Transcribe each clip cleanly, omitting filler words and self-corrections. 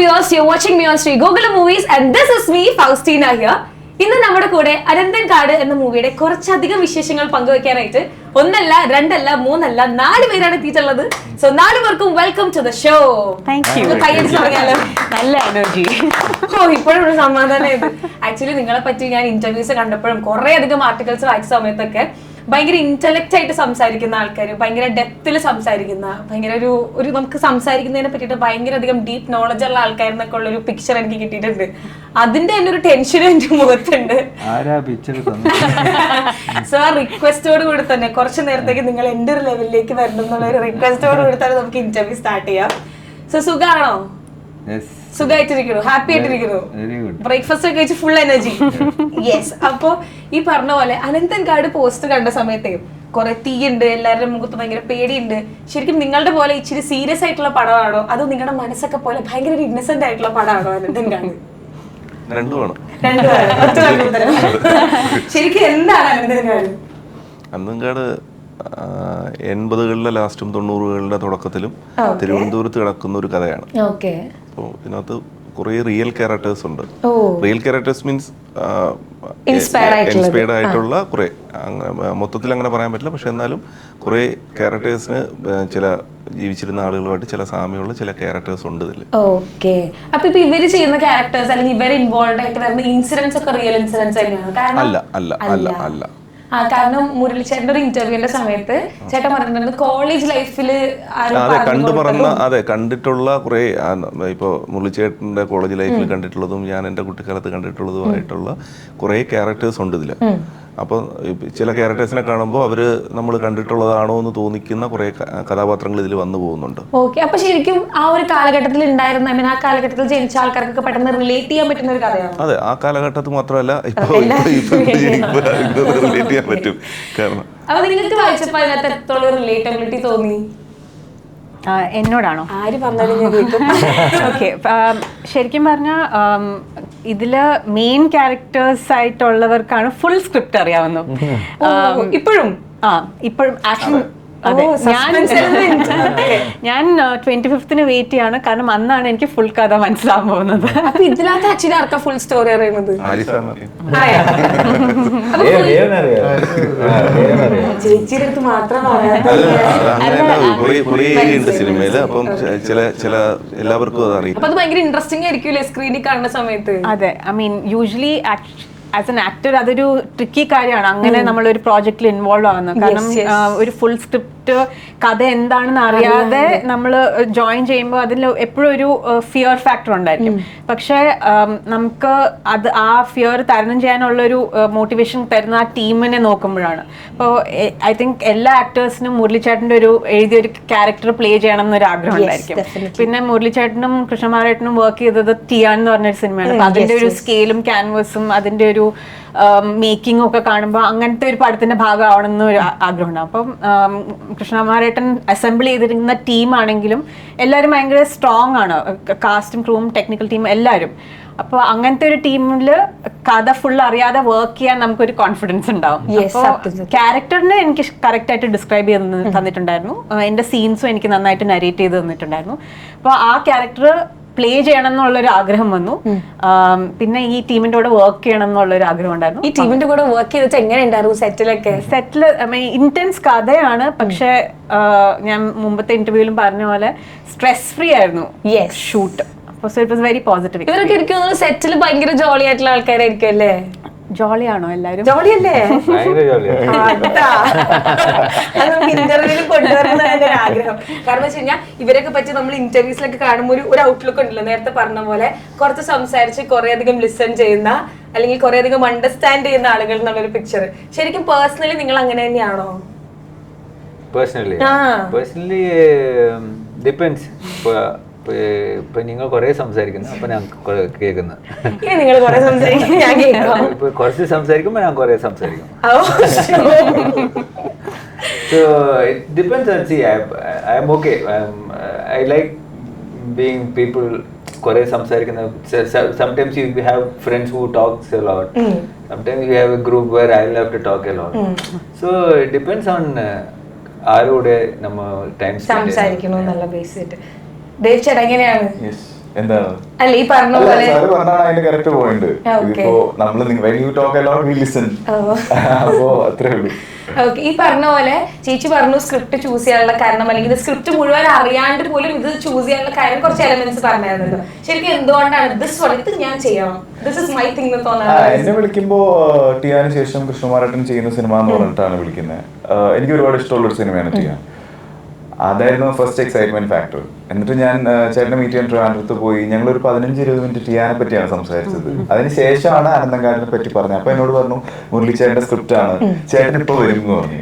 viewers, you're watching me on Sri Gogula Movies and this is me, Faustina here. ഇന്ന് നമ്മുടെ കൂടെ അനന്തൻ കാട് എന്ന മൂവിയുടെ കുറച്ചധികം വിശേഷങ്ങൾ പങ്കുവെക്കാനായിട്ട് ഒന്നല്ല രണ്ടല്ല മൂന്നല്ല 4 പേരാണ് എത്തിയിട്ടുള്ളത്. സോ 4 പേർക്കും വെൽക്കം ടു ദ ഷോ. കൈയടിച്ച് തുടങ്ങിയാലോ? നല്ല എനർജി. ഇപ്പോഴും ഒരു സമാധാനമായത്. ആക്ച്വലി നിങ്ങളെ പറ്റി ഞാൻ ഇന്റർവ്യൂസ് കണ്ടപ്പോഴും കുറെ അധികം ആർട്ടിക്കിൾസ് വായിച്ച സമയത്തൊക്കെ ഭയങ്കര ഇന്റലക്ട് ആയിട്ട് സംസാരിക്കുന്ന ആൾക്കാർ, ഭയങ്കര ഡെപ്തിൽ സംസാരിക്കുന്ന, ഭയങ്കര ഒരു നമുക്ക് സംസാരിക്കുന്നതിനെ പറ്റിയിട്ട് ഭയങ്കര അധികം ഡീപ്പ് നോളജ് ഉള്ള ആൾക്കാരെന്നൊക്കെ ഉള്ള ഒരു പിക്ചർ എനിക്ക് കിട്ടിയിട്ടുണ്ട്. അതിന്റെ തന്നെ ഒരു ടെൻഷനും എന്റെ മുഖത്തുണ്ട്. സോ ആ റിക്വസ്റ്റോട് കൂടി തന്നെ കുറച്ച് നേരത്തേക്ക് നിങ്ങൾ എന്റെ ഒരു ലെവലിലേക്ക് വരണം എന്നുള്ള ഒരു റിക്വസ്റ്റോട് കൂടി തന്നെ നമുക്ക് ഇന്റർവ്യൂ സ്റ്റാർട്ട് ചെയ്യാം. സോ സുഖാണോ? സുഖമായിട്ടിരിക്കുന്നു, ഹാപ്പി ആയിട്ടിരിക്കുന്നു. ബ്രേക്ക്ഫാസ്റ്റ് ഒക്കെ കഴിച്ച് ഫുൾ എനർജി. യെസ്. അപ്പൊ ഈ പറഞ്ഞ പോലെ അനന്തൻ കാട് പോസ്റ്റ് കണ്ട സമയത്ത് കുറെ തീയുണ്ട്, എല്ലാവരുടെ മുഖത്ത് ഭയങ്കര പേടിയുണ്ട്. ശരിക്കും നിങ്ങളുടെ പോലെ ഇച്ചിരി സീരിയസ് ആയിട്ടുള്ള പടമാണോ അതോ നിങ്ങളുടെ മനസ്സൊക്കെ പോലെ ഭയങ്കര ഒരു ഇന്നസെന്റ് ആയിട്ടുള്ള പടമാണോ അനന്തൻ കാട്? ശരിക്കും എന്താണ് അനന്തൻ കാട്? അനന്തൻ കാട് 80കളുടെ ലാസ്റ്റും 90കളുടെ തുടക്കത്തിലും തിരുവനന്തപുരത്ത് കിടക്കുന്ന ഒരു കഥയാണ്. അപ്പോൾ ഇതിനകത്ത് കുറേ റിയൽ ക്യാരക്ടേഴ്സ് ഉണ്ട്. റിയൽ ക്യാരക്ടേഴ്സ് മീൻസ് ഇൻസ്പയർഡ് ആയിട്ടുള്ള കുറേ, മൊത്തത്തിൽ അങ്ങനെ പറയാൻ പറ്റില്ല, പക്ഷെ എന്നാലും കുറേ ക്യാരക്ടേഴ്സിന് ചില ജീവിച്ചിരുന്ന ആളുകളുമായിട്ട് ചില സാമ്യമുള്ള ചില ക്യാരക്ടേഴ്സ് ഉണ്ട് ഇതിൽ. ഓക്കെ. അപ്പൊ ഇപ്പൊ ഇവര് ചെയ്യുന്ന ക്യാരക്ടേഴ്സ് അല്ലെങ്കിൽ ഇവർ ഇൻവോൾവ് ആയിട്ട് വരുന്ന ഇൻസിഡൻസ് ഒക്കെ റിയൽ ഇൻസിഡൻസ് തന്നെയാണ്? അല്ല അല്ല അല്ല അല്ല. കാരണം മുരളിച്ചേട്ടന്റെ ഒരു ഇന്റർവ്യൂവിന്റെ സമയത്ത് ചേട്ടൻ പറഞ്ഞിട്ടുണ്ട് കോളേജ് ലൈഫില് കണ്ടിട്ടുള്ള കുറെ, ഇപ്പൊ മുരളിച്ചേട്ടന്റെ കോളേജ് ലൈഫിൽ കണ്ടിട്ടുള്ളതും ഞാൻ എന്റെ കുട്ടിക്കാലത്ത് കണ്ടിട്ടുള്ളതുമായിട്ടുള്ള കുറെ ക്യാരക്ടേഴ്സ് ഉണ്ട് ഇതില്. അപ്പോൾ ചില ക്യാരക്ടേഴ്സിനെ കാണുമ്പോൾ അവര് നമ്മൾ കണ്ടിട്ടുള്ളതാണോ എന്ന് തോന്നിക്കുന്ന കുറെ കഥാപാത്രങ്ങൾ ഇതിൽ വന്നു പോകുന്നുണ്ട്. ഓക്കെ. അപ്പൊ ശരിക്കും ആ ഒരു കാലഘട്ടത്തിൽ ഉണ്ടായിരുന്ന, ആ കാലഘട്ടത്തിൽ ജനിച്ച ആൾക്കാർക്ക് പെട്ടെന്ന് റിലേറ്റ് ചെയ്യാൻ പറ്റുന്ന ഒരു കഥയാണ്. അതെ, ആ കാലഘട്ടത്തിൽ മാത്രമല്ല ഇപ്പൊ റിലേറ്റ് ചെയ്യാൻ പറ്റും. കാരണം അപ്പൊ നിങ്ങൾക്ക് വായിച്ചപ്പോൾ അതിനകത്ത് എത്രത്തോളം റിലേറ്റബിലിറ്റി തോന്നി? എന്നോടാണോ? ആര് പറഞ്ഞാലും ഞാൻ കേട്ടു. ഓക്കെ. ശരിക്കും പറഞ്ഞാൽ ഇതില് മെയിൻ ക്യാരക്ടേഴ്സ് ആയിട്ടുള്ളവർക്കാണ് ഫുൾ സ്ക്രിപ്റ്റ് അറിയാവുന്നത്. ഇപ്പോഴും ആക്ഷൻ. അതെ, ഞാൻ 25th വെയിറ്റ് ചെയ്യാണ്, കാരണം അന്നാണ് എനിക്ക് ഫുൾ കഥ മനസ്സിലാവാൻ പോകുന്നത്. അപ്പൊ ഇതിനകത്ത് ആക്ച്വലി ആർക്കാ ഫുൾ സ്റ്റോറി അറിയുന്നത്? ചേച്ചിയുടെ അടുത്ത് മാത്രമാണ് സിനിമയില്. അപ്പം ചില എല്ലാവർക്കും അത് അറിയാം. അപ്പൊ അത് ഭയങ്കര ഇൻട്രസ്റ്റിംഗ് ആയിരിക്കും സ്ക്രീനിൽ കാണുന്ന സമയത്ത്. അതെ, I mean usually as an actor അതൊരു ട്രിക്കി കാര്യമാണ് അങ്ങനെ നമ്മളൊരു പ്രോജക്റ്റിൽ ഇൻവോൾവ് ആവുന്നത്. കാരണം ഒരു ഫുൾ സ്ക്രിപ്റ്റ് കഥ എന്താണെന്ന് അറിയാതെ നമ്മൾ ജോയിൻ ചെയ്യുമ്പോൾ അതിൽ എപ്പോഴും ഒരു ഫിയർ ഫാക്ടർ ഉണ്ടായിരിക്കും. പക്ഷെ നമുക്ക് ആ ഫിയർ തരണം ചെയ്യാനുള്ളൊരു മോട്ടിവേഷൻ തരുന്ന ആ ടീമിനെ നോക്കുമ്പോഴാണ്. അപ്പോൾ ഐ തിങ്ക് എല്ലാ ആക്ടേഴ്സിനും മുരളിച്ചേട്ടൻ്റെ എഴുതിയൊരു ക്യാരക്ടർ പ്ലേ ചെയ്യണം എന്നൊരു ആഗ്രഹം ഉണ്ടായിരിക്കും. പിന്നെ മുരളിച്ചേട്ടനും കൃഷ്ണമാരേട്ടനും വർക്ക് ചെയ്തത് ടിയാൻ എന്ന് പറഞ്ഞൊരു സിനിമയാണ്. അപ്പൊ അതിന്റെ ഒരു സ്കെയിലും ക്യാൻവസും അതിന്റെ ഒരു മേക്കിംഗ് ഒക്കെ കാണുമ്പോൾ അങ്ങനത്തെ ഒരു പടത്തിന്റെ ഭാഗമാവണം എന്നൊരു ആഗ്രഹമുണ്ട്. അപ്പം കൃഷ്ണമാരേട്ടൻ അസംബിൾ ചെയ്തിരിക്കുന്ന ടീമാണെങ്കിലും എല്ലാവരും ഭയങ്കര സ്ട്രോങ് ആണ്, കാസ്റ്റും ക്രൂവും ടെക്നിക്കൽ ടീം എല്ലാവരും. അപ്പോൾ അങ്ങനത്തെ ഒരു ടീമിൽ കഥ ഫുൾ അറിയാതെ വർക്ക് ചെയ്യാൻ നമുക്കൊരു കോൺഫിഡൻസ് ഉണ്ടാവും. ക്യാരക്ടറിനെ എനിക്ക് കറക്റ്റ് ആയിട്ട് ഡിസ്ക്രൈബ് ചെയ്ത് തന്നിട്ടുണ്ടായിരുന്നു. എൻ്റെ സീൻസും എനിക്ക് നന്നായിട്ട് നരേറ്റ് ചെയ്ത് തന്നിട്ടുണ്ടായിരുന്നു. അപ്പോൾ ആ ക്യാരക്ടർ പ്ലേ ചെയ്യണം എന്നുള്ളൊരു ആഗ്രഹം വന്നു. പിന്നെ ഈ ടീമിന്റെ കൂടെ വർക്ക് ചെയ്യണം എന്നുള്ളൊരു ആഗ്രഹം ഉണ്ടായിരുന്നു. ഈ ടീമിന്റെ കൂടെ വർക്ക് ചെയ്തിട്ട് എങ്ങനെയുണ്ടായിരുന്നു സെറ്റിലൊക്കെ? സെറ്റില് ഇന്റൻസ് കഥയാണ്, പക്ഷെ ഞാൻ മുമ്പത്തെ ഇന്റർവ്യൂവിലും പറഞ്ഞ പോലെ സ്ട്രെസ് ഫ്രീ ആയിരുന്നു ഷൂട്ട്. അപ്പോൾ so it was very positive. ഇവരൊക്കെ എനിക്ക് തോന്നുന്നു സെറ്റിൽ ഭയങ്കര ജോളി ആയിട്ടുള്ള ആൾക്കാരായിരിക്കും അല്ലേ? ജോളിയാണോ? എല്ലാവരും ജോളിയല്ലേ? ഇന്റർവ്യൂവിൽ കൊണ്ടുവരുന്നതിന്റെ ആഗ്രഹം കാരണം വെച്ച് കഴിഞ്ഞാൽ ഇവരൊക്കെ പറ്റി നമ്മൾ ഇന്റർവ്യൂസിലൊക്കെ കാണുമ്പോൾ ഒരു ഔട്ട്ലുക്ക് ഉണ്ടല്ലോ, നേരത്തെ പറഞ്ഞ പോലെ കുറച്ച് സംസാരിച്ച് കുറെ അധികം ലിസൺ ചെയ്യുന്ന അല്ലെങ്കിൽ കുറെ അധികം അണ്ടർസ്റ്റാൻഡ് ചെയ്യുന്ന ആളുകൾ എന്നുള്ളൊരു പിക്ചർ. ശരിക്കും പേഴ്സണലി നിങ്ങൾ അങ്ങനെ തന്നെയാണോ? Personally depends. ഇപ്പൊ നിങ്ങൾ കുറെ സംസാരിക്കുന്നു, അപ്പൊ ഞാൻ കേൾക്കുന്നു. കുറച്ച് സംസാരിക്കുമ്പോ ഞാൻ കുറെ സംസാരിക്കും. So it depends on, see, I'm okay. I like being people കുറെ സംസാരിക്കുന്ന. Sometimes you have friends who talks a lot. Sometimes you have a group where I love to talk a lot. So it depends on ആരോടെ നമ്മ time സംസാരിക്കണോ എന്നുള്ള base ചെയ്തിട്ട്. ദേവ് ചേട്ടാ എങ്ങനെയാണ്? എന്താണ് അല്ല ഈ പറഞ്ഞ പോലെ സാറ് പറഞ്ഞാണ് അതിന്റെ കറക്റ്റ് പോയിന്റ്. ഇതിപ്പോ നമ്മള് when you talk a lot we listen. അപ്പോ അത്രേ ഉള്ളൂ. ഓക്കെ, ഈ പറഞ്ഞ പോലെ ചേച്ചി പറഞ്ഞു സ്ക്രിപ്റ്റ് ചൂസ് ചെയ്യാനുള്ള കാരണം, അല്ലെങ്കിൽ സ്ക്രിപ്റ്റ് മുഴുവൻ അറിയാണ്ട് പോലും ഇത് ചൂസ് ചെയ്യാനുള്ള കാര്യം കുറച്ച് എലമെന്റ്സ് പറഞ്ഞായിരുന്നല്ലോ. ശരിക്കും എന്തുകൊണ്ടാണ് ഇത് ഞാൻ ചെയ്യണം, ദിസ് ഇസ് മൈ തിങ് എന്ന് തോന്നാറ്? എന്നെ വിളിക്കുമ്പോ ടിയാന് ശേഷം കൃഷ്ണകുമാരേട്ടൻ ചെയ്യുന്ന സിനിമ എന്ന് പറഞ്ഞിട്ടാണ് വിളിക്കുന്നത്. എനിക്ക് ഒരുപാട് ഇഷ്ടമുള്ള ഒരു സിനിമയാണ് ടിയാൻ. അതായിരുന്നു ഫസ്റ്റ് എക്സൈറ്റ്മെന്റ് ഫാക്ടർ. എന്നിട്ട് ഞാൻ ചേട്ടനെ മീറ്റ് ചെയ്യാൻ ട്രിവാൻഡ്രത്ത് പോയി. ഞങ്ങളൊരു 15-20 മിനിറ്റ് ടിയാനെ പറ്റിയാണ് സംസാരിച്ചത്. അതിനുശേഷമാണ് അനന്തങ്കാടിനെ പറ്റി പറഞ്ഞത്. അപ്പൊ എന്നോട് പറഞ്ഞു മുരളിച്ചേട്ടന്റെ സ്ക്രിപ്റ്റ് ആണ്, ചേട്ടൻ ഇപ്പൊ വരും എന്ന് പറഞ്ഞു.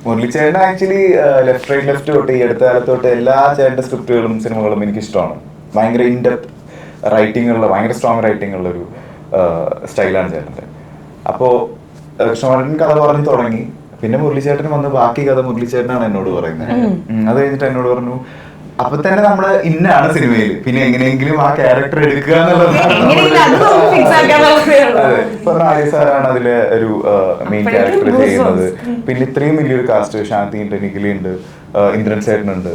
മുരളിച്ചേട്ടൻ ആക്ച്വലി ലെഫ്റ്റ് തൊട്ട് ഈ അടുത്ത കാലത്ത് തൊട്ട് എല്ലാ ചേട്ടന്റെ സ്ക്രിപ്റ്റുകളും സിനിമകളും എനിക്ക് ഇഷ്ടമാണ്. ഭയങ്കര ഇൻഡെപ്ത് റൈറ്റിംഗ് ഉള്ള, ഭയങ്കര സ്ട്രോങ് റൈറ്റിംഗ് ഉള്ള ഒരു സ്റ്റൈലാണ് ചേട്ടന്റെ. അപ്പോ കൃഷ്ണകുമാരൻ കഥ പറഞ്ഞു തുടങ്ങി. പിന്നെ മുരളിച്ചേട്ടൻ വന്ന് ബാക്കി കഥ മുരളിച്ചേട്ടനാണ് എന്നോട് പറയുന്നത്. അത് കഴിഞ്ഞിട്ട് എന്നോട് പറഞ്ഞു അപ്പൊ തന്നെ നമ്മള് ഇന്നാണ് സിനിമയിൽ, പിന്നെ എങ്ങനെയെങ്കിലും ആ ക്യാരക്ടർ എടുക്കുക എന്നുള്ളതാണ്. ഇപ്പൊ ആര്യ സാറാണ് അതിലെ ഒരു മെയിൻ ക്യാരക്ടർ ചെയ്യുന്നത്. പിന്നെ ഇത്രയും വലിയൊരു കാസ്റ്റ്, ശാന്തി ഉണ്ട്, നിഖില ഉണ്ട്, ഇന്ദ്രൻ ചേട്ടനുണ്ട്,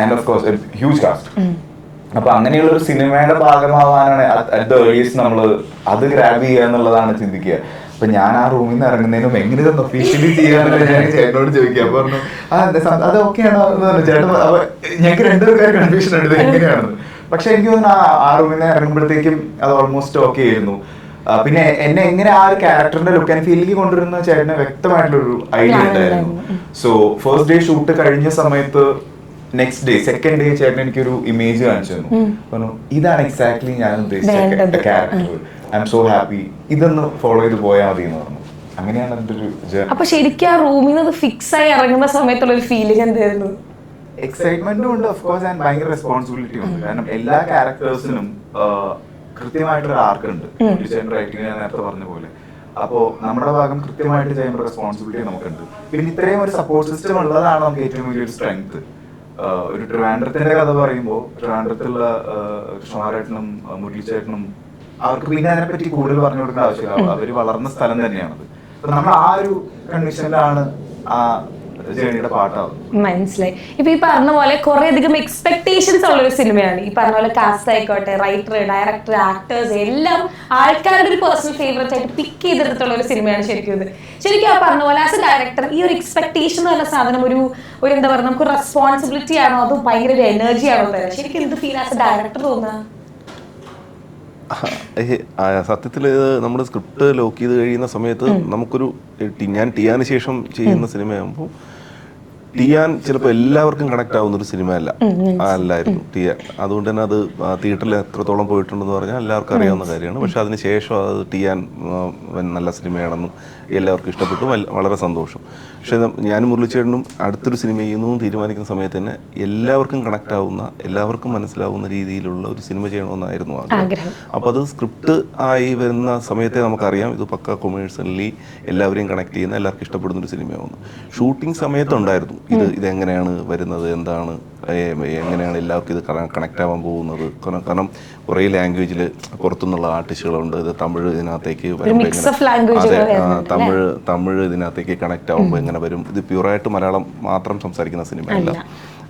and of course huge cast. അപ്പൊ അങ്ങനെയുള്ള ഒരു സിനിമയുടെ ഭാഗമാവാനാണ് അറ്റ് ദ ഏർലിയസ്റ്റ് നമ്മള് അത് ഗ്രാബ് ചെയ്യുക എന്നുള്ളതാണ് ചിന്തിക്കുക. അപ്പൊ ഞാൻ ആ റൂമിൽ നിന്ന് ഇറങ്ങുന്നതിനും എങ്ങനെ ഇതൊന്ന് ഒഫീഷ്യലി ചെയ്യാന്നുള്ള ഞാൻ ചേട്ടനോട് ചോദിക്കുക. അപ്പൊ പറഞ്ഞു അത് ഓക്കെയാണോ എന്ന് പറഞ്ഞു. ചേട്ടൻ ഞങ്ങൾക്ക് രണ്ടുപേർക്കാർ കൺഫ്യൂഷൻ ഉണ്ട് ഇത് എങ്ങനെയാണെന്ന്. പക്ഷെ എനിക്ക് തോന്നുന്നു ആ റൂമിൽ നിന്ന് ഇറങ്ങുമ്പോഴത്തേക്കും അത് ഓൾമോസ്റ്റ് ഓക്കെ ആയിരുന്നു. പിന്നെ എന്നെ എങ്ങനെ ആ ഒരു ക്യാരക്ടറിന്റെ ലുക്ക് ആൻഡ് ഫീലിലേക്ക് കൊണ്ടുവരുന്ന ചേട്ടന് വ്യക്തമായിട്ടുള്ളൊരു ഐഡിയ ഉണ്ടായിരുന്നു. സോ ഫസ്റ്റ് ഡേ ഷൂട്ട് കഴിഞ്ഞ സമയത്ത് നെക്സ്റ്റ് ഡേ സെക്കൻഡ് ഡേ ചേട്ടൻ എനിക്കൊരു ഇമേജ് കാണിച്ചു തന്നു. പറഞ്ഞു ഇതാണ് എക്സാക്ട്ലി ഞാൻ ഉദ്ദേശിച്ച character, I M so happy, ഇതൊന്ന് ഫോളോ ചെയ്ത് പോയാൽ മതി എന്ന് പറഞ്ഞു. അങ്ങനെയാണ് എൻ്റെ ഒരു ജേർണി. അപ്പൊ ശരിക്കും ആ റൂമിൽ നിന്ന് ഫിക്സ് ആയി ഇറങ്ങുന്ന സമയത്തുള്ള ഒരു ഫീലിംഗ് എന്തായിരുന്നു? എക്സൈറ്റ്മെന്റും ഉണ്ട് ഓഫ് കോഴ്സ്, ആൻഡ് ഭയങ്കര റെസ്പോൺസിബിലിറ്റി ഉണ്ട്. കാരണം എല്ലാ ക്യാരക്ടേഴ്സിനും കൃത്യമായിട്ടൊരു ആർക്ക് ഉണ്ട്. റൈറ്റിംഗ് ഞാൻ നേരത്തെ പറഞ്ഞ പോലെ. അപ്പോ നമ്മുടെ ഭാഗം കൃത്യമായിട്ട് ചെയ്യുന്ന റെസ്പോൺസിബിലിറ്റി നമുക്കുണ്ട്. പിന്നെ ഇത്രയും ഒരു സപ്പോർട്ട് സിസ്റ്റം ഉള്ളതാണ് നമുക്ക് ഏറ്റവും വലിയൊരു സ്ട്രെങ്ത്. ഒരു ട്രിവാൻഡ്രത്തിന്റെ കഥ പറയുമ്പോൾ ട്രിവാൻഡ്രത്തുള്ള കൃഷ്ണകുമാരേട്ടനും മുരളിച്ചേട്ടനും അവർക്ക് പിന്നെ അതിനെപ്പറ്റി കൂടുതൽ പറഞ്ഞു കൊടുക്കേണ്ട ആവശ്യമില്ല. അവര് വളർന്ന സ്ഥലം തന്നെയാണത്. അപ്പൊ നമ്മൾ ആ ഒരു കണ്ടീഷനിലാണ് ആ ജേണിയുടെ പാട്ടാവും. മനസ്സിലായി. ഇപ്പൊ ഈ പറഞ്ഞ പോലെ കുറെ അധികം എക്സ്പെക്ടേഷൻസ് ഉള്ള ഒരു സിനിമയാണ്. ഈ പറഞ്ഞ പോലെ കാസ്റ്റ് ആയിക്കോട്ടെ, റൈറ്റർ, ഡയറക്ടർ, ആക്ടേഴ്സ് എല്ലാം ആൾക്കാരുടെ ഒരു പേഴ്സണൽ ഫേവറേറ്റ് ആയിട്ട് പിക്ക് ചെയ്തെടുത്തുള്ള ഒരു സിനിമയാണ് ശരിക്കും ഇത്. ശരിക്കും ആ പറഞ്ഞ പോലെ ആസ് എ ഡയറക്ടർ ഈ ഒരു എക്സ്പെക്ടേഷൻ എന്ന് പറഞ്ഞ സാധനം ഒരു എന്താ പറയുക, നമുക്ക് റെസ്പോൺസിബിലിറ്റി ആണോ അതോ ഭയങ്കര ഒരു എനർജി ആണോ തരാം? ശരിക്കും എന്ത് ഫീൽ ആസ് എ ഡയറക്ടർ തോന്നുക? സത്യത്തിൽ നമ്മുടെ സ്ക്രിപ്റ്റ് ലോക്ക് ചെയ്ത് കഴിയുന്ന സമയത്ത് നമുക്കൊരു ഞാൻ ടിയാന് ശേഷം ചെയ്യുന്ന സിനിമയാകുമ്പോൾ ടിയാൻ ചിലപ്പോൾ എല്ലാവർക്കും കണക്ട് ആവുന്ന ഒരു സിനിമ അല്ലായിരുന്നു ടിയാൻ. അതുകൊണ്ട് തന്നെ അത് തിയേറ്ററിൽ എത്രത്തോളം പോയിട്ടുണ്ടെന്ന് പറഞ്ഞാൽ എല്ലാവർക്കും അറിയാവുന്ന കാര്യമാണ്. പക്ഷെ അതിന് ശേഷം അത് ടിയാൻ നല്ല സിനിമയാണെന്നും എല്ലാവർക്കും ഇഷ്ടപ്പെട്ടു, വളരെ സന്തോഷം. പക്ഷെ ഞാനും മുരളിച്ചേട്ടനും അടുത്തൊരു സിനിമ ചെയ്യുന്നു തീരുമാനിക്കുന്ന സമയത്ത് തന്നെ എല്ലാവർക്കും കണക്ട് ആവുന്ന, എല്ലാവർക്കും മനസ്സിലാവുന്ന രീതിയിലുള്ള ഒരു സിനിമ ചെയ്യണമെന്നായിരുന്നു ആഗ്രഹം. അപ്പോൾ അത് സ്ക്രിപ്റ്റ് ആയി വരുന്ന സമയത്തെ നമുക്കറിയാം ഇത് പക്ക കൊമേഴ്സ്യലി എല്ലാവരെയും കണക്ട് ചെയ്യുന്ന, എല്ലാവർക്കും ഇഷ്ടപ്പെടുന്ന ഒരു സിനിമയാവുന്നു. ഷൂട്ടിംഗ് സമയത്തുണ്ടായിരുന്നു ഇതെങ്ങനെയാണ് വരുന്നത്, എന്താണ്, എങ്ങനെയാണ് എല്ലാവർക്കും ഇത് കണക്ട് ആവാൻ പോകുന്നത്. കാരണം കുറേ ലാംഗ്വേജിൽ പുറത്തുനിന്നുള്ള ആർട്ടിസ്റ്റുകളുണ്ട്. ഇത് തമിഴ് ഇതിനകത്തേക്ക് തമിഴ് ഇതിനകത്തേക്ക് കണക്ട് ആവുമ്പോൾ എങ്ങനെ വരും. ഇത് പ്യൂറായിട്ട് മലയാളം മാത്രം സംസാരിക്കുന്ന സിനിമയല്ല.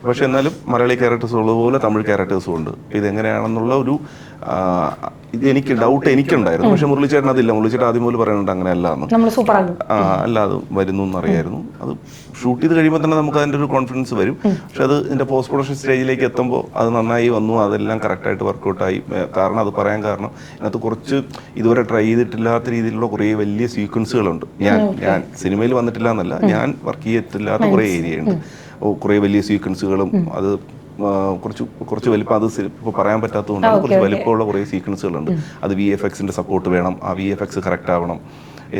പക്ഷെ എന്നാലും മലയാളി ക്യാരക്ടേഴ്സ് ഉള്ളതുപോലെ തമിഴ് ക്യാരക്ടേഴ്സും ഉണ്ട്. ഇതെങ്ങനെയാണെന്നുള്ള ഒരു ഇത് എനിക്ക് ഡൗട്ട് എനിക്കുണ്ടായിരുന്നു. പക്ഷെ മുരളിച്ചേട്ടൻ അതില്ല. മുരളിച്ചേട്ടൻ ആദ്യം പോലും പറയുന്നുണ്ട് അങ്ങനെ അല്ലാന്ന്. അല്ല, അത് വരുന്നു എന്നറിയായിരുന്നു. അത് ഷൂട്ട് ചെയ്ത് കഴിയുമ്പോൾ തന്നെ നമുക്ക് അതിൻ്റെ ഒരു കോൺഫിഡൻസ് വരും. പക്ഷെ അത് ഇതിൻ്റെ പോസ്റ്റ് പ്രൊഡക്ഷൻ സ്റ്റേജിലേക്ക് എത്തുമ്പോൾ അത് നന്നായി വന്നു, അതെല്ലാം കറക്റ്റായിട്ട് വർക്കൗട്ടായി. കാരണം അത് പറയാൻ കാരണം ഇതിനകത്ത് കുറച്ച് ഇതുവരെ ട്രൈ ചെയ്തിട്ടില്ലാത്ത രീതിയിലുള്ള കുറേ വലിയ സീക്വൻസുകളുണ്ട്. ഞാൻ സിനിമയിൽ വന്നിട്ടില്ല എന്നല്ല, ഞാൻ വർക്ക് ചെയ്തിട്ടില്ലാത്ത കുറേ ഏരിയ ഉണ്ട്. കുറേ വലിയ സീക്വൻസുകളും അത് കുറച്ച് വലിപ്പം, അത് ഇപ്പോൾ പറയാൻ പറ്റാത്തതുകൊണ്ടാണ്. കുറച്ച് വലിപ്പമുള്ള കുറേ സീക്വൻസുകളുണ്ട്. അത് VFXന്റെ സപ്പോർട്ട് വേണം. ആ VFX കറക്റ്റ് ആവണം.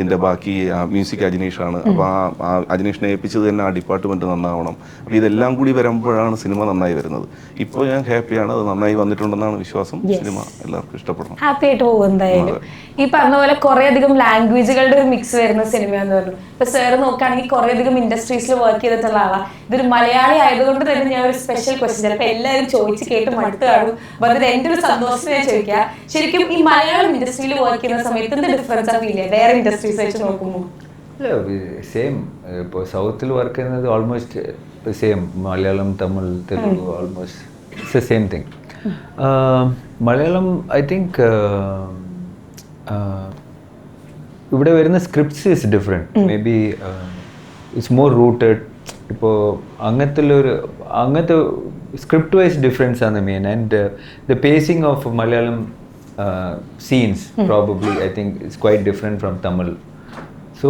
എൻ്റെ ബാക്കി മ്യൂസിക് അജിനേഷാണ്. അപ്പോൾ ആ അജിനേഷിനെ ഏൽപ്പിച്ചത് തന്നെ ആ ഡിപ്പാർട്ട്മെൻറ്റ് നന്നാവണം. അപ്പോൾ ഇതെല്ലാം കൂടി വരുമ്പോഴാണ് സിനിമ നന്നായി വരുന്നത്. ഇപ്പോൾ ഞാൻ ഹാപ്പിയാണ്, അത് നന്നായി വന്നിട്ടുണ്ടെന്നാണ് വിശ്വാസം. സിനിമ എല്ലാവർക്കും ഇഷ്ടപ്പെടണം, ഹാപ്പി ആയിട്ട് പോകും എന്തായാലും. ഈ പറഞ്ഞ പോലെ കുറേ അധികം ലാംഗ്വേജുകളുടെ ഒരു മിക്സ് വരുന്ന സിനിമയെന്ന് പറഞ്ഞു. ഇപ്പൊ സാറ് നോക്കുകയാണെങ്കിൽ കുറേ അധികം ഇൻഡസ്ട്രീസിൽ വർക്ക് ചെയ്തിട്ടുള്ള ആളാണ്. ഇതൊരു മലയാളി ആയതുകൊണ്ട് തന്നെ ഞാൻ ഒരു സ്പെഷ്യൽ ക്വസ്റ്റ്യൻ, ചിലപ്പോൾ എല്ലാവരും ചോദിച്ച് കേട്ട് മടുത്ത് കാണും. അപ്പോൾ അതിൽ എൻ്റെ ഒരു സന്തോഷത്തിന് ഞാൻ ചോദിക്കുക, ശരിക്കും ഈ മലയാളം ഇൻഡസ്ട്രിയിൽ വർക്ക് ചെയ്യുന്ന സമയത്ത് എന്ത് ഡിഫറൻസ് ആണ് ഫീൽ ചെയ്യുക വേറെ ഇൻഡസ്ട്രീസ് വെച്ച് നോക്കുമ്പോൾ? സെയിം. ഇപ്പോൾ സൗത്തിൽ വർക്ക് ചെയ്യുന്നത് almost same. Malayalam, Tamil, Telugu almost it's a same thing. Malayalam, I think ഇവിടെ വരുന്ന scripts is different. Maybe it's more rooted. ഇപ്പോൾ അങ്ങനത്തെ സ്ക്രിപ്റ്റ് വൈസ് ഡിഫറൻസ് ആണ് main. And the pacing of Malayalam scenes probably I think it's quite different from Tamil. So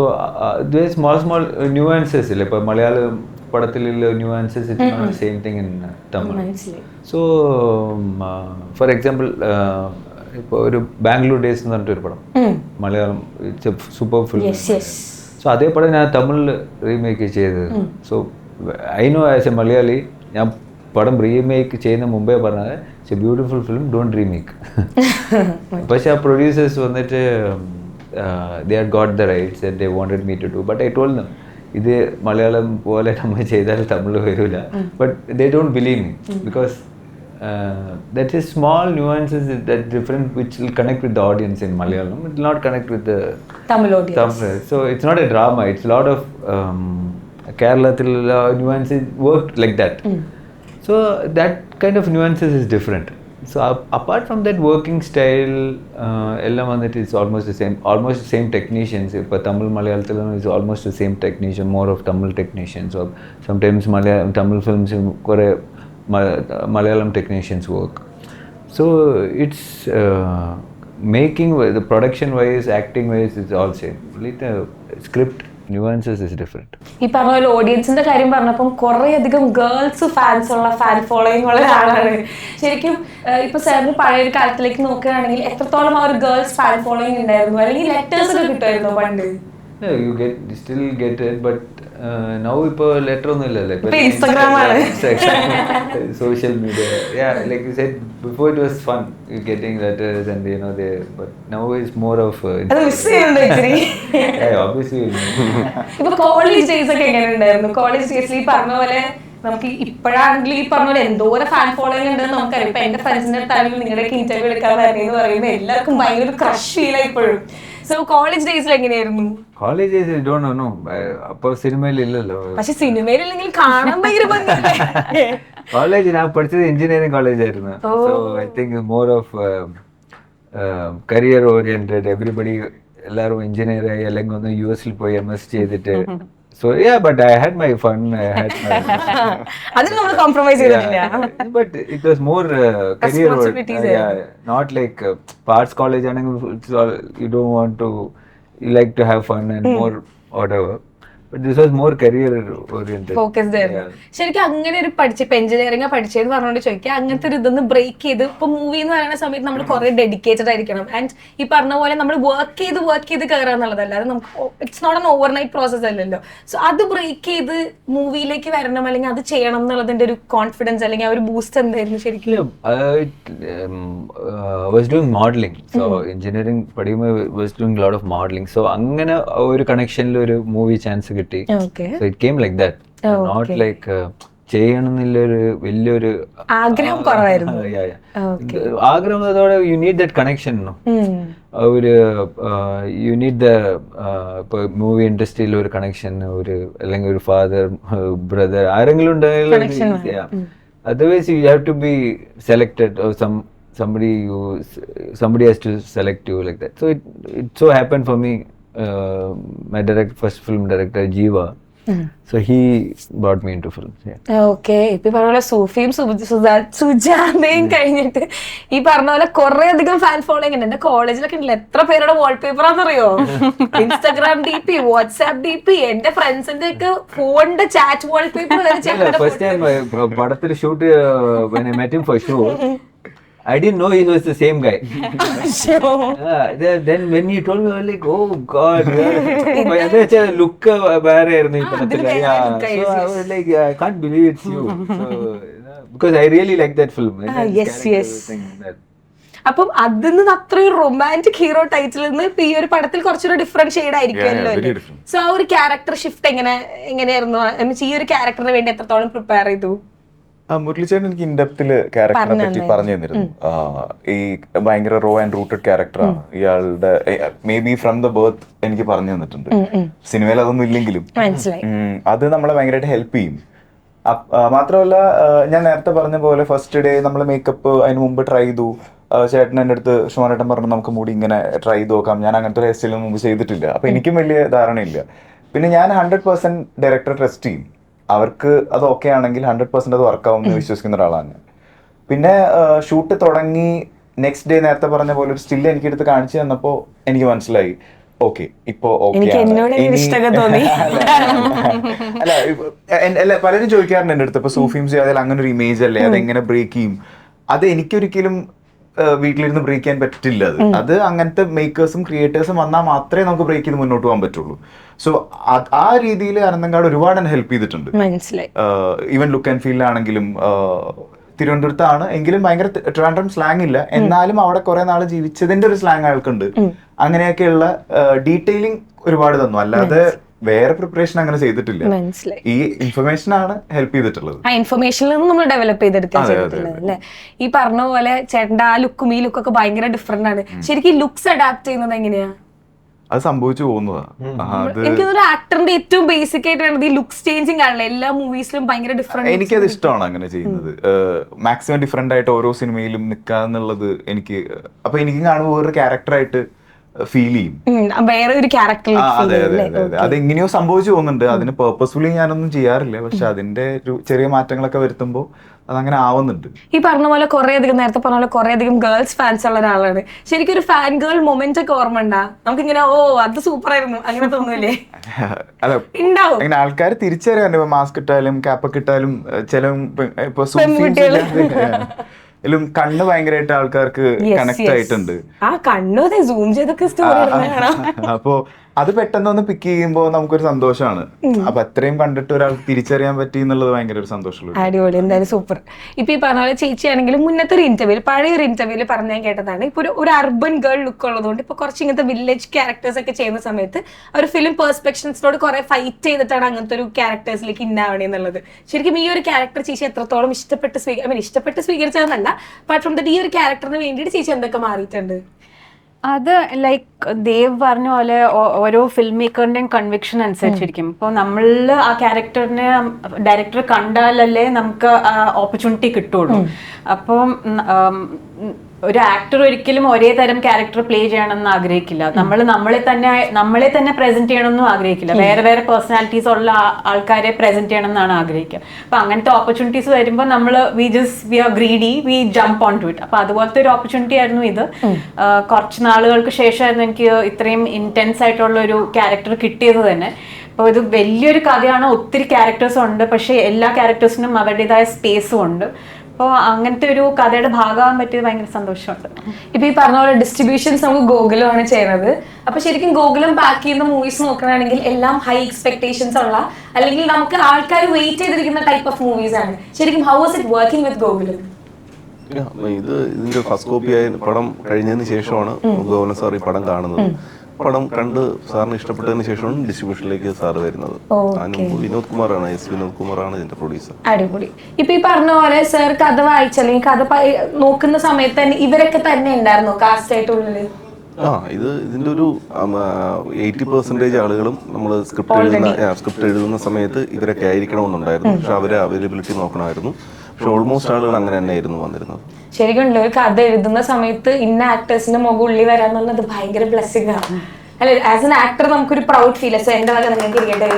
small nuances ഇല്ല. ഇപ്പോൾ മലയാളം പടത്തിലുള്ള nuances it's not the same thing in Tamil. So for example ഇപ്പോൾ ഒരു Bangalore days എന്ന് പറഞ്ഞിട്ടൊരു പടം Malayalam, it's A super film. So അതേ പടം ഞാൻ തമിഴിൽ റീമേക്ക് ചെയ്തത്. So I know as A Malayali, ഞാൻ പടം റീമേക്ക് ചെയ്യുന്ന മുമ്പേ പറഞ്ഞത് it's A beautiful film, don't remake. പക്ഷേ ആ പ്രൊഡ്യൂസേഴ്സ് വന്നിട്ട് they had got the rights and they wanted me to do, but I told them ഇത് മലയാളം പോലെ നമ്മൾ ചെയ്താൽ തമിഴ് വരില്ല. But they don't believe me because that is small nuances that different which will connect with the audience in Malayalam. It will not connect with the Tamil audience. Tamil. So it's not a drama, it's a lot of Kerala nuances worked like that. So that kind of nuances is different. So apart from that, working style ellam vanittu is almost the same technicians. Ipo Tamil Malayalam is almost the same technician, more of Tamil technicians, or sometimes Tamil films kore Malayalam technicians work. So it's making the production wise, acting wise is all same. The script nuances is different. ഈ പറഞ്ഞ പോലെ ഓഡിയൻസിന്റെ കാര്യം പറഞ്ഞപ്പം കുറെ അധികം girls fans ഉള്ള fan following ഉള്ള ഒരാളാണ് ശരിക്കും. ഇപ്പൊ സാറിന് പഴയ ഒരു കാലത്തിലേക്ക് നോക്കുകയാണെങ്കിൽ എത്രത്തോളം ആ ഒരു ഗേൾസ് ഫാൻ ഫോളോയിങ് ഉണ്ടായിരുന്നു, അല്ലെങ്കിൽ ലെറ്റേഴ്സ് ഒക്കെ കിട്ടുമായിരുന്നു പണ്ട്? No, you still get it, but now ipo letter onnu illa, like Instagram aanu, social media. Yeah, like you said before, it was fun getting letters and but now it's more of adu miss cheyundu actually. Yeah, obviously. ipo college days ഒക്കെ എങ്ങനെ ഉണ്ടായിരുന്നു? College ഡേയ്സിൽ ഈ പറഞ്ഞ പോലെ നമുക്ക് ഇപ്പോഴാണെങ്കിൽ ഈ പറഞ്ഞ പോലെ എന്തോരം ഫാൻ ഫോളോയിങ് ഉണ്ടെന്ന് നമുക്കറിയാം. ഇപ്പൊ എന്റെ ഫ്രണ്ട്സിന്റെ അടുത്താണെങ്കിൽ നിങ്ങളുടെയൊക്കെ ഇന്റർവ്യൂ എടുക്കാൻ വരുന്നതെന്ന് പറയുമ്പോൾ എല്ലാവർക്കും ഭയങ്കര ക്രഷ് ഫീൽ ആയി ഇപ്പോഴും. സോ കോളേജ് ഡേയ്സിൽ എങ്ങനെയായിരുന്നു? College days I don't know. അപ്പോൾ സിനിമയിൽ ഇല്ലല്ലോ. പക്ഷെ സിനിമയിൽ ഇല്ലെങ്കിൽ കാണാൻ ഭയങ്കര ഭംഗിയല്ലേ? കോളേജ് ഞാൻ പഠിച്ചത് എഞ്ചിനീയറിംഗ് കോളേജ് ആയിരുന്നു. So I think more of career oriented. Everybody എല്ലാവരും എഞ്ചിനീയർ ആയി അല്ലെങ്കിൽ ഒന്ന് US പോയി MS ചെയ്തിട്ട്. So yeah, but I had my fun. അതിന് നമ്മൾ കോംപ്രമൈസ് ചെയ്തിട്ടില്ല. But it was more career work. Yeah, not like parts college and you don't want to, you like to have fun and more whatever. But this was more career oriented. Focused ആയിരുന്നു. ശരിക്കും അങ്ങനെ ഒരു ഇപ്പൊ engineering പഠിച്ചതെന്ന് പറഞ്ഞുകൊണ്ട് ചോദിക്കുക, അങ്ങനത്തെ ഒരു ഇതൊന്ന് ബ്രേക്ക് ചെയ്ത് ഇപ്പൊ മൂവി എന്ന് പറയുന്ന സമയത്ത് നമ്മൾ കുറെ ഡെഡിക്കേറ്റഡ് ആയിരിക്കണം. ആൻഡ് ഈ പറഞ്ഞ പോലെ നമ്മൾ വർക്ക് ചെയ്ത് കയറുക എന്നുള്ളതല്ല, അത് നമുക്ക് it's not an overnight process അല്ലല്ലോ. സോ അത് ബ്രേക്ക് ചെയ്ത് മൂവിയിലേക്ക് വരണം അല്ലെങ്കിൽ അത് ചെയ്യണം എന്നുള്ളതിന്റെ ഒരു കോൺഫിഡൻസ് അല്ലെങ്കിൽ ആ ഒരു ബൂസ്റ്റ് എന്തായിരുന്നു ശരിക്കും? I was doing modeling. So engineering പഠിക്കുമ്പോൾ was doing a lot of modeling. So അങ്ങനെ ഒരു കണക്ഷനിൽ ഒരു മൂവി ചാൻസ് കിട്ടി. So it came like that. Not like ചെയ്യണമെന്നുള്ളൊരു വലിയൊരു ആഗ്രഹം കുറവായിരുന്നു. ആഗ്രഹം അതോടെ യു നീഡ് ദാറ്റ് കണക്ഷൻ. ഒരു യു നീഡ് ദ ഇപ്പൊ മൂവി ഇൻഡസ്ട്രിയിൽ ഒരു കണക്ഷൻ, ഒരു അല്ലെങ്കിൽ ഒരു ഫാദർ ബ്രദർ ആരെങ്കിലും ഉണ്ടായാലും. Otherwise you have to be selected or somebody has to select you like that. So it so happened for me. My first film director Jeeva, so he brought me into films. Okay, ഇപ്പൊ പറഞ്ഞ പോലെ സൂഫിയും സുജാതയും കഴിഞ്ഞിട്ട് ഈ പറഞ്ഞ പോലെ കുറെ അധികം fan following ഉണ്ട്. എന്റെ കോളേജിലൊക്കെ ഉണ്ടല്ലോ എത്ര പേരുടെ വാൾപേപ്പർ ആണെന്നറിയോ? Instagram DP, WhatsApp DP, എന്റെ ഫ്രണ്ട്സിന്റെ ഒക്കെ ഫോണിന്റെ ചാറ്റ് വാൾപേപ്പർ വരെ. First time പടത്തിൽ shoot when I met him for show, I didn't know he was the same guy. Then when he told me, I was like, oh God. Look വേറെ ആയിരുന്നു ഈ പടത്തിൽ. So I was like, I can't believe it's you. So, because I really like that film. Yes. അപ്പം അതിൽ നിന്ന് അത്രയും romantic hero title നിന്ന് ഇപ്പൊ ഈ ഒരു പടത്തിൽ കുറച്ചൊരു ഡിഫറെന്റ് ഷെയ്ഡ് ആയിരിക്കുമല്ലോ. സോ ആ ഒരു ക്യാരക്ടർ ഷിഫ്റ്റ് എങ്ങനെയായിരുന്നു? ഈ ഒരു ക്യാരക്ടറിന് വേണ്ടി എത്രത്തോളം പ്രിപ്പയർ ചെയ്തു? മുരളിച്ചേട്ടൻ എനിക്ക് ഇൻഡെപ്തില് ക്യാരക്ടറിനെ പറ്റി പറഞ്ഞു തന്നിരുന്നു. ഈ ഭയങ്കര റോ ആൻഡ് റൂട്ടഡ് ക്യാരക്ടറാണ് ഇയാളുടെ. May be from the birth എനിക്ക് പറഞ്ഞു തന്നിട്ടുണ്ട്. സിനിമയിൽ അതൊന്നും ഇല്ലെങ്കിലും അത് നമ്മളെ ഭയങ്കരമായിട്ട് ഹെൽപ്പ് ചെയ്യും. മാത്രമല്ല ഞാൻ നേരത്തെ പറഞ്ഞ പോലെ ഫസ്റ്റ് ഡേ നമ്മൾ മേക്കപ്പ് അതിന് മുമ്പ് ട്രൈ ചെയ്തു. ചേട്ടൻ എൻ്റെ അടുത്ത് കൃഷ്ണമാരേട്ടൻ പറഞ്ഞു നമുക്ക് മുടി ഇങ്ങനെ ട്രൈ ചെയ്ത് നോക്കാം. ഞാൻ അങ്ങനത്തെ ഹെയർ സ്റ്റൈലൊന്നും മുമ്പ് ചെയ്തിട്ടില്ല, അപ്പോൾ എനിക്കും വലിയ ധാരണയില്ല. പിന്നെ ഞാൻ 100% ഡയറക്ടറെ ട്രസ്റ്റ് ചെയ്യും. അവർക്ക് അത് ഓക്കെ ആണെങ്കിൽ 100% അത് വർക്കാവും എന്ന് വിശ്വസിക്കുന്ന ഒരാളാണ്. പിന്നെ ഷൂട്ട് തുടങ്ങി നെക്സ്റ്റ് ഡേ നേരത്തെ പറഞ്ഞ പോലെ ഒരു സ്റ്റിൽ എനിക്ക് എടുത്ത് കാണിച്ചു തന്നപ്പോൾ എനിക്ക് മനസ്സിലായി ഓക്കെ ഇപ്പൊ അല്ല പലരും ചോദിക്കാറുണ്ട് എൻ്റെ അടുത്ത് ഇപ്പൊ സൂഫിയും ചെയ്യാതെ അങ്ങനെ ഒരു ഇമേജ് അല്ലേ, അതെങ്ങനെ ബ്രേക്ക് ചെയ്യും? അത് എനിക്കൊരിക്കലും വീട്ടിലിരുന്ന് ബ്രേക്ക് ചെയ്യാൻ പറ്റില്ല. അത് അങ്ങനത്തെ മേക്കേഴ്സും ക്രിയേറ്റേഴ്സും വന്നാൽ മാത്രമേ നമുക്ക് ബ്രേക്ക് ചെയ്ത് മുന്നോട്ട് പോകാൻ പറ്റുള്ളൂ. സോ ആ രീതിയിൽ അനന്തങ്കാട് ഒരുപാട് എന്നെ ഹെൽപ്പ് ചെയ്തിട്ടുണ്ട്. ഈവൻ ലുക്ക് ആൻഡ് ഫീലിലാണെങ്കിലും തിരുവനന്തപുരത്താണ് എങ്കിലും ഭയങ്കര ട്രിവാൻഡ്രം സ്ലാങ് ഇല്ല, എന്നാലും അവിടെ കുറെ നാൾ ജീവിച്ചതിന്റെ ഒരു സ്ലാങ് അയാൾക്കുണ്ട്. അങ്ങനെയൊക്കെയുള്ള ഡീറ്റെയിലിംഗ് ഒരുപാട് തന്നു, അല്ലാതെ വേറെ പ്രിപ്പറേഷൻ അങ്ങനെ ചെയ്തിട്ടില്ല. ഈ ഇൻഫർമേഷൻ ആണ് ഹെൽപ്പ് ചെയ്തിട്ടുള്ളത്. ആ ഇൻഫർമേഷനിൽ നിന്ന് നമ്മൾ ഡെവലപ്പ് ചെയ്തെടുക്കുക അല്ലേ? ഈ പറഞ്ഞ പോലെ ചേട്ടന്റെ ആ ലുക്കും ഈ ലുക്കൊക്കെ ഭയങ്കര ഡിഫറെന്റ് ആണ്. ശരിക്കും ലുക്സ് അഡാപ്റ്റ് ചെയ്യുന്നത് എങ്ങനെയാ? അത് സംഭവിച്ചു പോകുന്നതാ. എനിക്ക് ആക്ടറിന്റെ ഏറ്റവും ബേസിക് ആയിട്ട് വേണ്ടത് ഈ ലുക്സ് ചേഞ്ചിങ് ആണല്ലോ. എല്ലാ മൂവീസിലും ഭയങ്കര ഡിഫറെന്റ്. എനിക്കത് ഇഷ്ടമാണ് അങ്ങനെ ചെയ്യുന്നത്. മാക്സിമം ഡിഫറെന്റ് ആയിട്ട് ഓരോ സിനിമയിലും നിൽക്കാന്നുള്ളത് എനിക്ക് അപ്പൊ എനിക്ക് കാണുമ്പോൾ വേറൊരു ക്യാരക്ടറായിട്ട് ഫീൽ ചെയ്യും. വേറെ ഒരു ക്യാരക്ടർ. അതെങ്ങനെയോ സംഭവിച്ചു പോകുന്നുണ്ട്. അതിന് പേർപ്പസ്ഫുള്ളി ഞാനൊന്നും ചെയ്യാറില്ല, പക്ഷെ അതിന്റെ ഒരു ചെറിയ മാറ്റങ്ങളൊക്കെ വരുത്തുമ്പോൾ അതങ്ങനെ ആവുന്നുണ്ട്. ഈ പറഞ്ഞ പോലെ നേരത്തെ പറഞ്ഞ പോലെ കുറെ അധികം ഗേൾസ് ഫാൻസ് ഉള്ള ഒരാളാണ്. ശരിക്കും ഒരു ഫാൻ ഗേൾ മൊമെന്റ് ഒക്കെ ഓർമ്മ ഉണ്ടാ? നമുക്കിങ്ങനെ അത് സൂപ്പർ ആയിരുന്നു അങ്ങനെ തോന്നൂലേ? ഉണ്ടാവും. അങ്ങനെ ആൾക്കാർ തിരിച്ചറിയാണ്ട് മാസ്ക് ഇട്ടാലും ക്യാപ്പൊക്കെ ഇട്ടാലും ചില ഇപ്പൊ കണ്ണ് ഭയങ്കരമായിട്ട് ആൾക്കാർക്ക് കണക്ട് ആയിട്ടുണ്ട്. ആ കണ്ണു സൂം ചെയ്തൊക്കെ സ്റ്റോറി. അപ്പോ അത് പെട്ടെന്നൊന്ന് പിക്ക് ചെയ്യുമ്പോൾ നമുക്കൊരു സന്തോഷമാണ്. അപ്പൊ അത്രയും കണ്ടിട്ട് ഒരാൾക്ക് തിരിച്ചറിയാൻ പറ്റി എന്നുള്ളത് ഭയങ്കര ഒരു സന്തോഷമുള്ള. അടിപൊളി, എന്തായാലും സൂപ്പർ. ഇപ്പൊ ഈ പറഞ്ഞ പോലെ ചേച്ചിയാണെങ്കിലും മുന്നത്തെ ഒരു ഇന്റർവ്യൂല്, പഴയ ഒരു ഇന്റർവ്യൂല് പറഞ്ഞ ഞാൻ കേട്ടതാണ്, ഇപ്പൊ ഒരു അർബൻ ഗേൾ ലുക്ക് ഉള്ളതുകൊണ്ട് ഇപ്പൊ കുറച്ച് ഇങ്ങനത്തെ വില്ലേജ് ക്യാരക്ടേഴ്സ് ഒക്കെ ചെയ്യുന്ന സമയത്ത് ഒരു ഫിലിം പെർസ്പെക്ഷൻസിനോട് കുറെ ഫൈറ്റ് ചെയ്തിട്ടാണ് അങ്ങനത്തെ ഒരു ക്യാരക്ടേഴ്സിലേക്ക് ഇന്നാവണേ എന്നുള്ളത്. ശരിക്കും ഈ ഒരു ക്യാരക്ടർ ചേച്ചി എത്രത്തോളം ഇഷ്ടപ്പെട്ട് സ്വീകരിച്ചതെന്നല്ല, അപ്പാർട്ട് ഫ്രം ദാറ്റ് ഈ ഒരു ക്യാരക്ടറിന് വേണ്ടിയിട്ട് ചേച്ചി എന്തൊക്കെ മാറിയിട്ടുണ്ട്? അത് ലൈക്ക് ദേവ് പറഞ്ഞ പോലെ ഓരോ ഫിലിം മേക്കറിന്റെയും കൺവിക്ഷൻ അനുസരിച്ചിരിക്കും. ഇപ്പോൾ നമ്മൾ ആ ക്യാരക്ടറിനെ ഡയറക്ടർ കണ്ടാലല്ലേ നമുക്ക് ആ ഓപ്പർച്യൂണിറ്റി കിട്ടുള്ളൂ. അപ്പം ഒരു ആക്ടർ ഒരിക്കലും ഒരേ തരം ക്യാരക്ടർ പ്ലേ ചെയ്യണമെന്ന് ആഗ്രഹിക്കില്ല. നമ്മളെ തന്നെ പ്രസന്റ് ചെയ്യണമെന്നും ആഗ്രഹിക്കില്ല. വേറെ വേറെ പേഴ്സണാലിറ്റീസ് ഉള്ള ആൾക്കാരെ പ്രസന്റ് ചെയ്യണം എന്നാണ് ആഗ്രഹിക്കുക. അപ്പൊ അങ്ങനത്തെ ഓപ്പർച്യൂണിറ്റീസ് വരുമ്പോൾ we are greedy, we jump on to it. അപ്പൊ അതുപോലത്തെ ഒരു ഓപ്പർച്യൂണിറ്റി ആയിരുന്നു ഇത്. കുറച്ച് നാളുകൾക്ക് ശേഷമായിരുന്നു എനിക്ക് ഇത്രയും ഇന്റൻസ് ആയിട്ടുള്ള ഒരു ക്യാരക്ടർ കിട്ടിയത് തന്നെ. അപ്പോൾ ഇത് വലിയൊരു കഥയാണ്, ഒത്തിരി ക്യാരക്ടേഴ്സും ഉണ്ട്, പക്ഷേ എല്ലാ ക്യാരക്ടേഴ്സിനും അവരുടേതായ സ്പേസും ഉണ്ട്. അപ്പോൾ അങ്ങനത്തെ ഒരു കഥയുടെ ഭാഗമാകാൻ പറ്റിയത് ഭയങ്കര സന്തോഷമുണ്ട്. ഇപ്പൊ ഈ പറഞ്ഞ പോലെ ഡിസ്ട്രിബ്യൂഷൻസ് നമുക്ക് ഗോകുലമാണ് ചെയ്യുന്നത്. അപ്പൊ ശരിക്കും ഗോകുലം പാക്ക് ചെയ്യുന്ന മൂവീസ് നോക്കുകയാണെങ്കിൽ എല്ലാം ഹൈ എക്സ്പെക്ടേഷൻസ് ഉള്ള, അല്ലെങ്കിൽ നമുക്ക് ആൾക്കാർ വെയിറ്റ് ചെയ്തിരിക്കുന്ന ടൈപ്പ് ഓഫ് മൂവീസ് ആണ്. ശരിക്കും how was it working with Gokulam? ഇതിന്റെ ഫസ്റ്റ് കോപ്പിയായ പടം കഴിഞ്ഞതിന് ശേഷമാണ് ഗോകുലം സാർ ഈ പടം കാണുന്നത്. പടം കണ്ട് സാറിന് ഇഷ്ടപ്പെട്ടതിന് ശേഷമാണ് ഡിസ്ട്രിബ്യൂഷനിലേക്ക് സാറ് വരുന്നത്. വിനോദ് കുമാറാണ് ഇതിന്റെ പ്രൊഡ്യൂസർ. അടിപൊളി. ഇപ്പൊ ഈ പറഞ്ഞ പോലെ സാർ കഥ വായിച്ച അല്ലെങ്കിൽ കഥ നോക്കുന്ന സമയത്ത് തന്നെ ഇവരൊക്കെ തന്നെ ഉണ്ടായിരുന്നു കാസ്റ്റ് ആയിട്ടുള്ളില്? ഇതിന്റെ ഒരു 80% ആളുകളും നമ്മൾ സ്ക്രിപ്റ്റ് എഴുതുന്ന സമയത്ത് ഇവരൊക്കെ ആയിരിക്കണമെന്നുണ്ടായിരുന്നു. പക്ഷെ അവരെ അവൈലബിലിറ്റി നോക്കണമായിരുന്നു. പക്ഷെ ഓൾമോസ്റ്റ് ആളുകൾ അങ്ങനെ തന്നെയായിരുന്നു വന്നിരുന്നത്. ശരിക്കും ഒരു കഥ എഴുതുന്ന സമയത്ത് ഇന്ന ആക്ടേഴ്സിന്റെ മുഖം ഉള്ളി വരാന്നുള്ളത് ഭയങ്കര ബ്ലെസ്സിംഗ് ആണ് അല്ലെ? ആസ് എൻ ആക്ടർ നമുക്കൊരു പ്രൗഡ് ഫീൽ. സോ എന്റെ വക നിങ്ങൾക്ക് ഇരിക്കട്ടെ.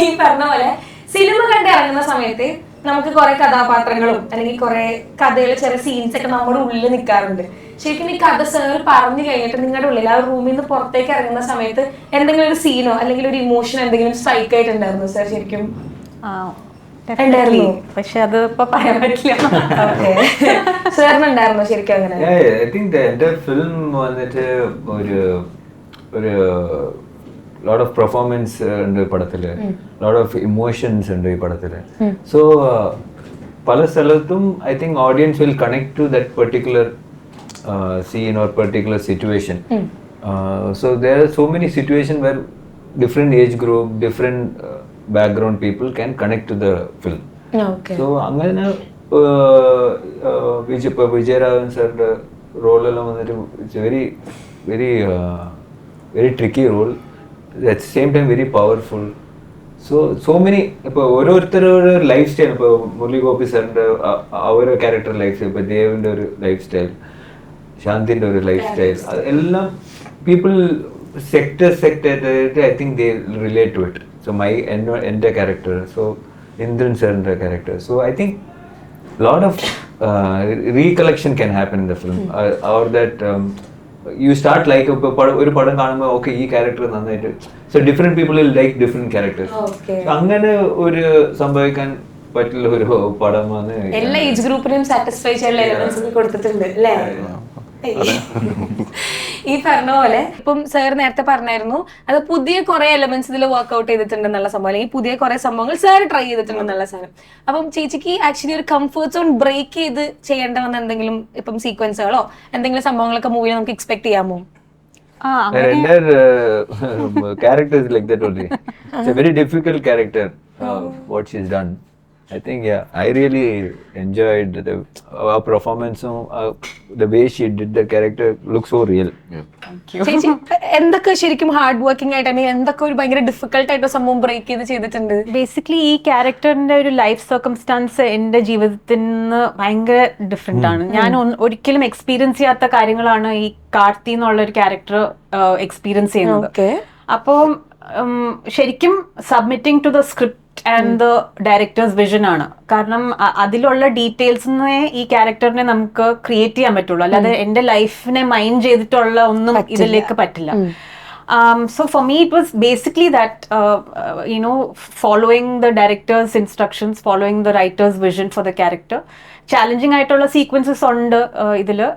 ഈ പറഞ്ഞ പോലെ സിനിമ കണ്ട് ഇറങ്ങുന്ന സമയത്ത് നമുക്ക് കുറെ കഥാപാത്രങ്ങളും അല്ലെങ്കിൽ കുറെ കഥയിലെ ചെറിയ സീൻസ് ഒക്കെ നമ്മുടെ ഉള്ളിൽ നിൽക്കാറുണ്ട്. ശരിക്കും ഈ കഥ സാർ പറഞ്ഞു കഴിഞ്ഞിട്ട് നിങ്ങളുടെ ഉള്ളിൽ ആ റൂമിൽ നിന്ന് പുറത്തേക്ക് ഇറങ്ങുന്ന സമയത്ത് എന്തെങ്കിലും ഒരു സീനോ അല്ലെങ്കിൽ ഒരു ഇമോഷൻ എന്തെങ്കിലും സ്ട്രൈക്ക് ആയിട്ടുണ്ടായിരുന്നു സാർ? ശരിക്കും പക്ഷെ അത് ഇപ്പൊ പറയാൻ പറ്റില്ല. സാറിനുണ്ടായിരുന്നു ശരിക്കും അങ്ങനെ? ഐ തിങ്ക് എന്റെ ഫിലിം വന്നിട്ട് ഒരു lot of performance ഉണ്ട് ഈ പടത്തില്, lot of emotions ഉണ്ട് ഈ പടത്തില്. So പല സ്ഥലത്തും I think audience will connect to that particular scene or particular situation. So there are so many situations where different age group, different background people can connect to the film. So അങ്ങനെ വിജയരാഘവൻ സാറിന്റെ റോളെല്ലാം വന്നിട്ട് it's very tricky role, at the same time very powerful. so many ഇപ്പോൾ ഓരോരുത്തരുടെ life style, ഇപ്പോൾ മുരളി ഗോപി സാറിന്റെ അവരുടെ character life style, ഇപ്പോൾ ദേവിന്റെ ഒരു ലൈഫ് സ്റ്റൈൽ, ശാന്തിന്റെ ഒരു ലൈഫ് സ്റ്റൈൽ, അതെല്ലാം people sector I think they relate to it. So എൻ്റെ ക്യാരക്ടർ, സോ ഇന്ദ്രൻ സാറിന്റെ character, so I think lot of recollection can happen in the film, or that you start like ഒരു പടം കാണുമ്പോൾ okay ഈ character നന്നായിട്ട്, so different people will like different characters. അങ്ങനെ ഒരു സംഭവിക്കാൻ പറ്റുള്ള ഒരു പടമാണ്. എല്ലാ ഏജ് ഗ്രൂപ്പിനും സാറ്റിസ്ഫൈ ചെയ്യുന്ന എലമെന്റ്സ് കൊടുത്തിട്ടുണ്ട് അല്ലേ? ഈ പറഞ്ഞ പോലെ ഇപ്പം സാർ നേരത്തെ പറഞ്ഞായിരുന്നു അത് പുതിയ കുറെ എലമെന്റ്സ് ഇതിൽ വർക്ക്ഔട്ട് ചെയ്തിട്ടുണ്ടെന്നുള്ള സംഭവം, അല്ലെങ്കിൽ പുതിയ കുറെ സംഭവങ്ങൾ സാർ ട്രൈ ചെയ്തിട്ടുണ്ടെന്നുള്ള സാധനം. അപ്പം ചേച്ചിക്ക് ആക്ച്വലി ഒരു കംഫർട്ട് സോൺ ബ്രേക്ക് ചെയ്ത് ചെയ്യേണ്ട വന്ന എന്തെങ്കിലും ഇപ്പം സീക്വൻസുകളോ എന്തെങ്കിലും സംഭവങ്ങളൊക്കെ മൂവിയിൽ നമുക്ക് എക്സ്പെക്ട് ചെയ്യാമോ? Character is like that only. It's a very difficult character, what she's done. I think, yeah, I really enjoyed our performance. The way she did the character looks so real. ചേച്ചി എന്തൊക്കെ ശരിക്കും hard working ആയിട്ട്, അല്ലെങ്കിൽ എന്തൊക്കെ ഒരു ഭയങ്കര difficult ആയിട്ട് സംഭവം ബ്രേക്ക് ചെയ്ത് ചെയ്തിട്ടുണ്ട്? ബേസിക്കലി ഈ ക്യാരക്ടറിന്റെ ഒരു ലൈഫ് സർക്കംസ്റ്റാൻസ് എന്റെ ജീവിതത്തിൽ നിന്ന് ഭയങ്കര ഡിഫറെന്റ് ആണ്. ഞാൻ ഒരിക്കലും എക്സ്പീരിയൻസ് ചെയ്യാത്ത കാര്യങ്ങളാണ് ഈ കാർത്തി എന്നുള്ള ഒരു ക്യാരക്ടർ എക്സ്പീരിയൻസ് ചെയ്യുന്നത്. അപ്പം ശരിക്കും submitting to the script and the director's vision ആണ്. കാരണം അതിലുള്ള ഡീറ്റെയിൽസിനെ ഈ ക്യാരക്ടറിനെ നമുക്ക് ക്രിയേറ്റ് ചെയ്യാൻ പറ്റുള്ളൂ, അല്ലാതെ എന്റെ ലൈഫിനെ മൈൻഡ് ചെയ്തിട്ടുള്ള ഒന്നും ഇതിലേക്ക് പറ്റില്ല. So for me it was basically that following the director's instructions, following the writer's vision for the character. Challenging ആയിട്ടുള്ള സീക്വൻസസ് ഉണ്ട് ഇതില്,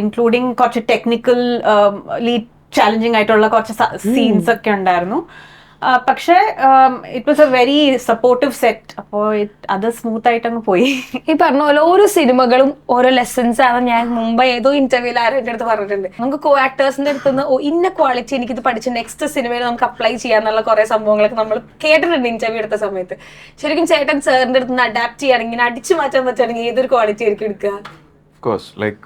ഇൻക്ലൂഡിങ് കുറച്ച് ടെക്നിക്കൽ ചാലഞ്ചിങ് ആയിട്ടുള്ള കുറച്ച് സീൻസ് ഒക്കെ ഉണ്ടായിരുന്നു. പക്ഷേ it was A very supportive set. അപ്പോൾ അത് സ്മൂത്ത് ആയിട്ട് അങ്ങ് പോയി. ഈ പറഞ്ഞ പോലെ ഓരോ സിനിമകളും ഓരോ ലെസൺസ് ആണ്. ഞാൻ മുമ്പ് ഏതോ ഇന്റർവ്യൂവിൽ ആരും എൻ്റെ അടുത്ത് പറഞ്ഞിട്ടുണ്ട്, നമുക്ക് കോ ആക്ടേഴ്സിന്റെ അടുത്ത് നിന്ന് ഇന്ന ക്വാളിറ്റി എനിക്കിത് പഠിച്ച് നെക്സ്റ്റ് സിനിമയിൽ നമുക്ക് അപ്ലൈ ചെയ്യാന്നുള്ള കുറെ സംഭവങ്ങളൊക്കെ നമ്മൾ കേട്ടിട്ടുണ്ട് ഇന്റർവ്യൂ എടുത്ത സമയത്ത്. ശരിക്കും ചേട്ടൻ സാറിന്റെ അടുത്ത് നിന്ന് അഡാപ്റ്റ് ചെയ്യുകയാണെങ്കിൽ, അടിച്ചു മാറ്റാൻ പറ്റുകയാണെങ്കിൽ ഏതൊരു ക്വാളിറ്റി ആയിരിക്കും എടുക്കുക? Of course, like